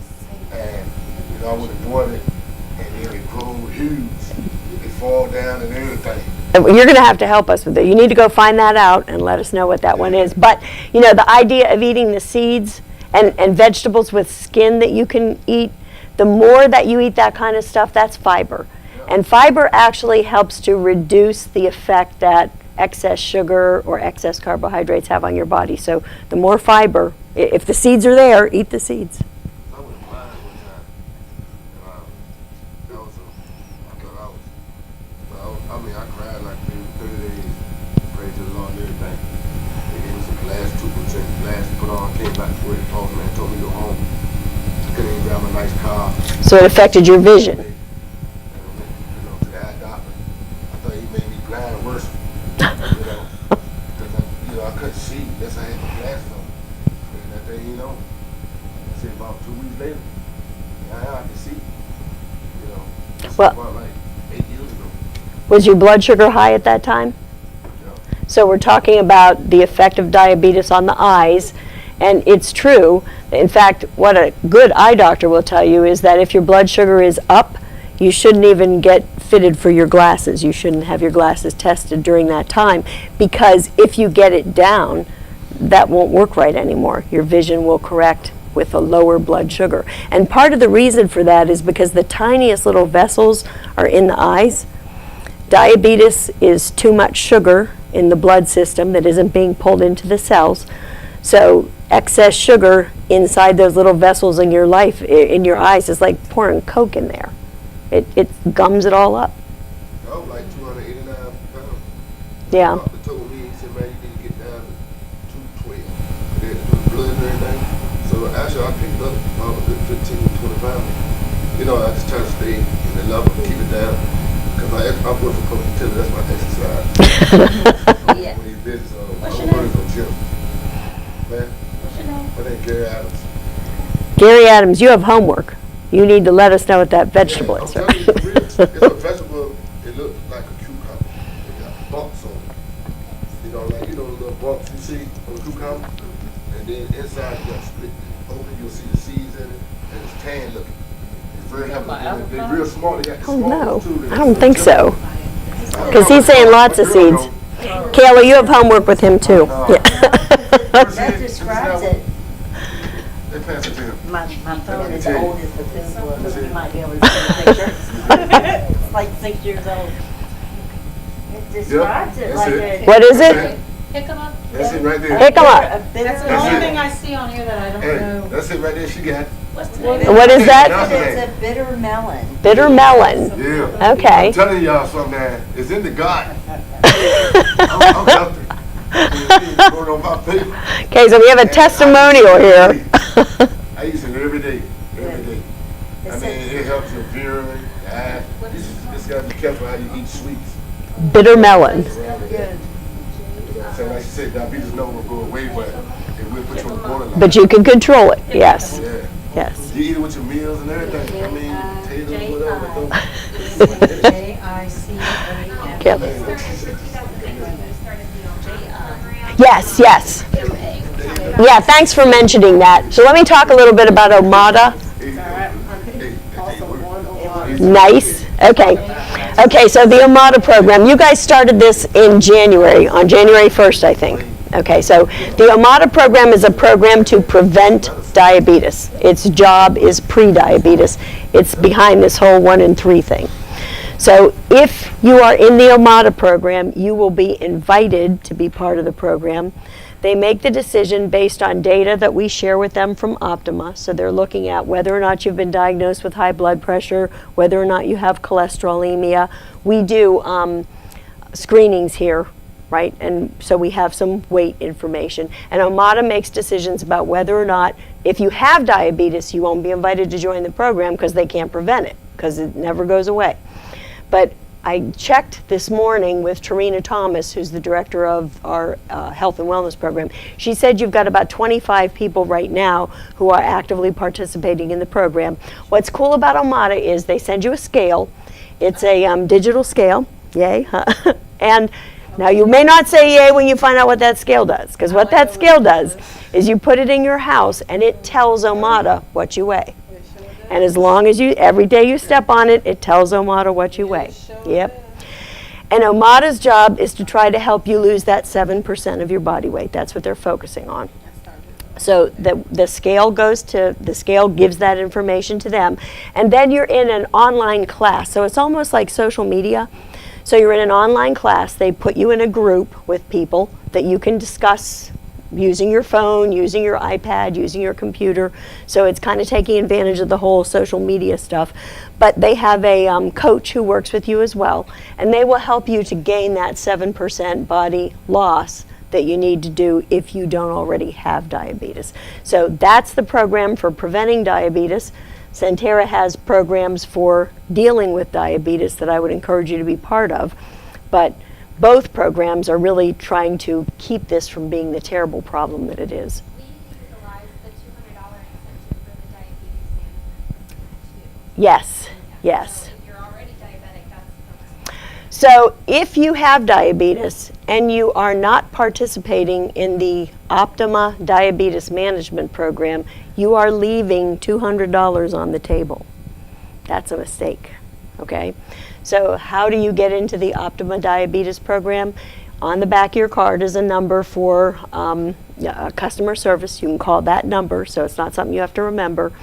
and you know I would have watered it, and then it grows huge. It fall down and everything. You're going to have to help us with it. You need to go find that out and let us know what that one is. But, you know, the idea of eating the seeds and vegetables with skin that you can eat, the more that you eat that kind of stuff, that's fiber. And fiber actually helps to reduce the effect that excess sugar or excess carbohydrates have on your body. So the more fiber, if the seeds are there, eat the seeds. I was blind one time. That was I thought I mean, I cried like maybe 30 days. Prayed to the Lord and everything. They gave me some glass tubes and glass to put on. Came back to where the post man told me to go home. Couldn't even drive a nice car. So it affected your vision. You know, to the eye doctor. I thought he made me blind worse. You know, because I couldn't see. That's why I had the glasses on. And that day, you know, I said about 2 weeks later, now I can see. You know, this Well- was about like 8 years ago. Was your blood sugar high at that time? You know. So we're talking about the effect of diabetes on the eyes, and it's true. In fact, what a good eye doctor will tell you is that if your blood sugar is up, you shouldn't even get fitted for your glasses. You shouldn't have your glasses tested during that time, because if you get it down, that won't work right anymore. Your vision will correct with a lower blood sugar. And part of the reason for that is because the tiniest little vessels are in the eyes. Diabetes is too much sugar in the blood system that isn't being pulled into the cells. So excess sugar inside those little vessels in your life, in your eyes, is like pouring Coke in there. It gums it all up. I was like 289 pounds. Yeah. The doctor told me, he said, man, you need to get down to 212. They had to do the blood and everything. So actually, I picked up about a good 15, 20 pounds. You know, I just try to stay in the level, keep it down. Because I work for public utility, that's my exercise. Yeah. When he's busy, so I What's don't your work no gym. Man, What's your name? my name Gary Adams. Gary Adams, you have homework. You need to let us know what that vegetable I'm is. telling you, it's real. It's a vegetable. It looks like a cucumber. It got bumps on it. You know, like the little bumps you see on the cucumber, and then inside you got split open. You'll see the seeds in it, and it's tan looking. It's very healthy. They're real small. They got the Oh, small no. ones too. I don't think so. Because he's saying lots of seeds. Kayla, you have homework with him too. Yeah. That describes it. They pass it to him. My phone is Okay. old as the food book, so you might be able to see the picture. It's like 6 years old. It describes it that's like it. a. What is it? Pick them up. That's it right there. Pick 'em up. A bitter That's the That's only it. thing I see on here that I don't Hey, know. that's it right there. She got it. What's the What name? What is that? It's a bitter melon. Bitter melon. Yeah. Okay. I'm telling y'all something, man. It's in the garden. I'm healthy. It's going on my paper. Okay, so we have a testimonial here. I use it every day. Every day. I It's mean, a- it helps your vision. You just gotta be careful how you eat sweets. Bitter melon. It's real good. So like she said, diabetes no will go away, but it will put you on the borderline. But you can control it, yes, Yeah. yes. You eat it with your meals and everything. I mean, potatoes, whatever. but don't- J-I-C-A-M. Yep. Yes, yes. Yeah, thanks for mentioning that. So let me talk a little bit about Armada Also one Armada. Nice. Okay. Okay, so the Armada program, you guys started this in January, on January 1st, I think. Okay, so the Armada program is a program to prevent diabetes. Its job is pre-diabetes. It's behind this whole 1 in 3 thing. So if you are in the Armada program, you will be invited to be part of the program. They make the decision based on data that we share with them from Optima. So they're looking at whether or not you've been diagnosed with high blood pressure, whether or not you have cholesterolemia. We do screenings here, right? And so we have some weight information. And Armada makes decisions about whether or not, if you have diabetes, you won't be invited to join the program because they can't prevent it, because it never goes away. But I checked this morning with Tarina Thomas, who's the director of our health and wellness program. She said you've got about 25 people right now who are actively participating in the program. What's cool about Armada is they send you a scale. It's a digital scale, yay. Huh? And now you may not say yay when you find out what that scale does, because what that scale does is you put it in your house and it tells Armada what you weigh. And as long as every day you step on it, it tells Armada what you weigh. Yep. And Armada's job is to try to help you lose that 7% of your body weight. That's what they're focusing on. So the scale gives that information to them. And then you're in an online class. So it's almost like social media. So you're in an online class. They put you in a group with people that you can discuss using your phone, using your iPad, using your computer. So it's kind of taking advantage of the whole social media stuff. But they have a coach who works with you as well, and they will help you to gain that 7% body loss that you need to do if you don't already have diabetes. So that's the program for preventing diabetes. Centera has programs for dealing with diabetes that I would encourage you to be part of. But both programs are really trying to keep this from being the terrible problem that it is. We utilize the $200 incentive for the diabetes management program too. Yes, yes. So if you're already diabetic, that's So if you have diabetes and you are not participating in the Optima Diabetes Management Program, you are leaving $200 on the table. That's a mistake, okay? So how do you get into the Optima Diabetes Program? On the back of your card is a number for customer service. You can call that number, so it's not something you have to remember.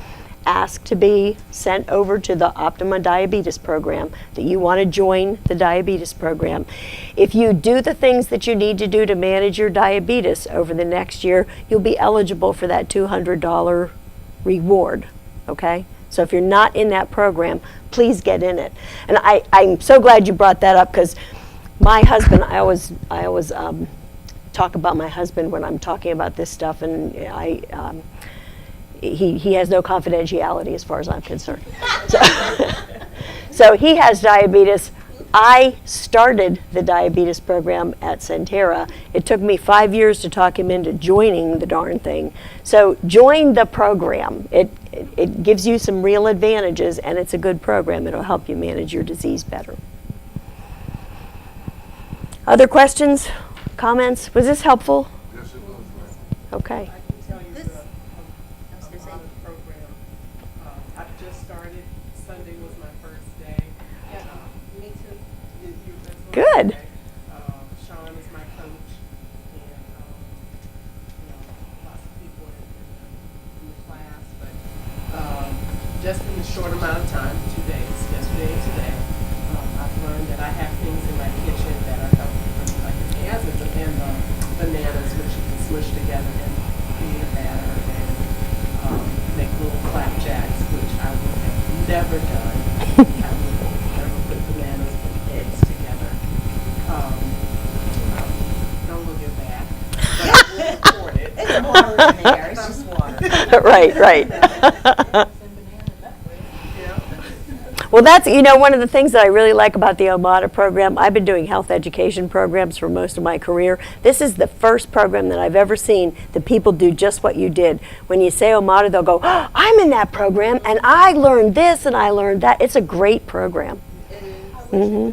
Ask to be sent over to the Optima Diabetes Program, that you want to join the diabetes program. If you do the things that you need to do to manage your diabetes over the next year, you'll be eligible for that $200 reward, okay? So if you're not in that program, please get in it. And I'm so glad you brought that up, because my husband, I always talk about my husband when I'm talking about this stuff, and he has no confidentiality as far as I'm concerned. So he has diabetes. I started the diabetes program at Centera. It took me 5 years to talk him into joining the darn thing. So join the program. It gives you some real advantages, and it's a good program. It'll help you manage your disease better. Other questions, comments? Was this helpful? Yes, it was, ma'am. Okay. I can tell you the Armada program, I just started. Sunday was my first day. Me too. Good. Sean is my coach, and lots of people in the class. But just in a short amount of time, 2 days, yesterday and today, I've learned that I have things in my kitchen that are healthy for me, like the cans and bananas, which you can smush together and create a batter and make little flapjacks, which I would have never done. I would never put bananas and eggs together. Don't look at that. But I will report it. It's water in there, it's just water. Right. Well, that's, one of the things that I really like about the Armada program. I've been doing health education programs for most of my career. This is the first program that I've ever seen that people do just what you did. When you say Armada, they'll go, oh, I'm in that program, and I learned this, and I learned that. It's a great program. Mm-hmm.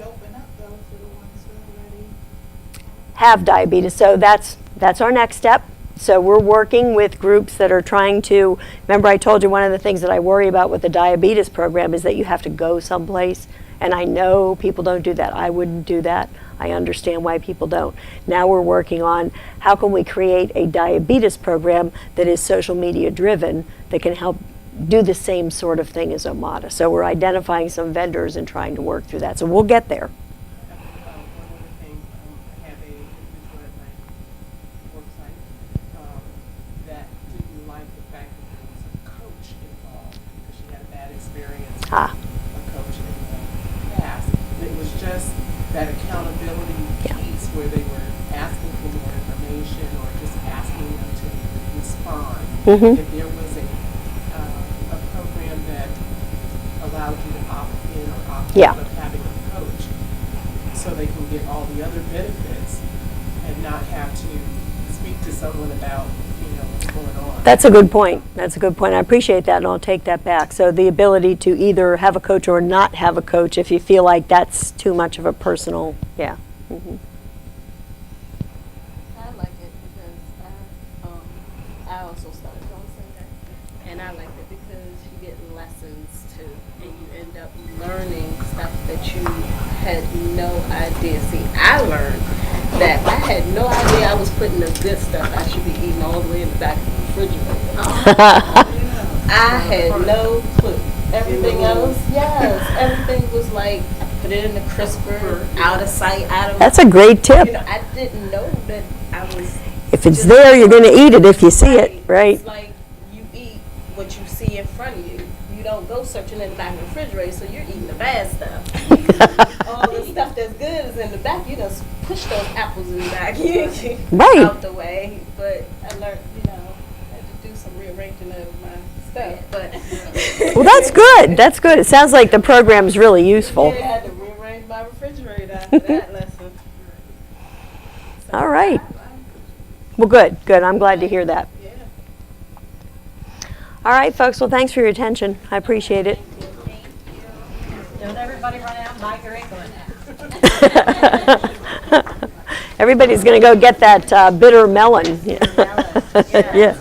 Have diabetes. So that's our next step. So we're working with groups that are trying to, remember I told you one of the things that I worry about with the diabetes program is that you have to go someplace. And I know people don't do that. I wouldn't do that. I understand why people don't. Now we're working on how can we create a diabetes program that is social media driven that can help do the same sort of thing as Armada. So we're identifying some vendors and trying to work through that. So we'll get there. One other thing, I have a individual at my work site that didn't like the fact that there was a coach involved because she had a bad experience with a coach in the past. And it was just that accountability piece where they were asking for more information or just asking them to respond. If there was a program that allowed you to opt in or opt out of having a coach, so they can get all the other benefits and not have to speak to someone about, what's going on. That's a good point. That's a good point. I appreciate that, and I'll take that back. So the ability to either have a coach or not have a coach if you feel like that's too much of a personal, I like it because I also started on Sunday, and I like it because you get lessons too, and you end up learning stuff that you had no idea. See, I learned that I had no idea I was putting the good stuff I should be eating all the way in the back of the refrigerator. I had no clue. Everything else, everything was like, put it in the crisper, out of sight, out of. That's a great tip. I didn't know that I was. If it's there, you're going to eat it if you see it, right? It's like you eat what you see in front of you. You don't go searching in the back of the refrigerator, so you're eating the bad stuff. All the stuff that's good is in the back. You just push those apples in the back out the way. But I learned, I had to do some rearranging of my stuff. But Well, that's good. That's good. It sounds like the program is really useful. I had to rearrange my refrigerator after that lesson. So All right. Well, good. I'm glad to hear that. Yeah. All right, folks. Well, thanks for your attention. I appreciate it. Don't everybody run out and buy your Insulin. Everybody's going to go get that bitter melon. Yeah. Yeah.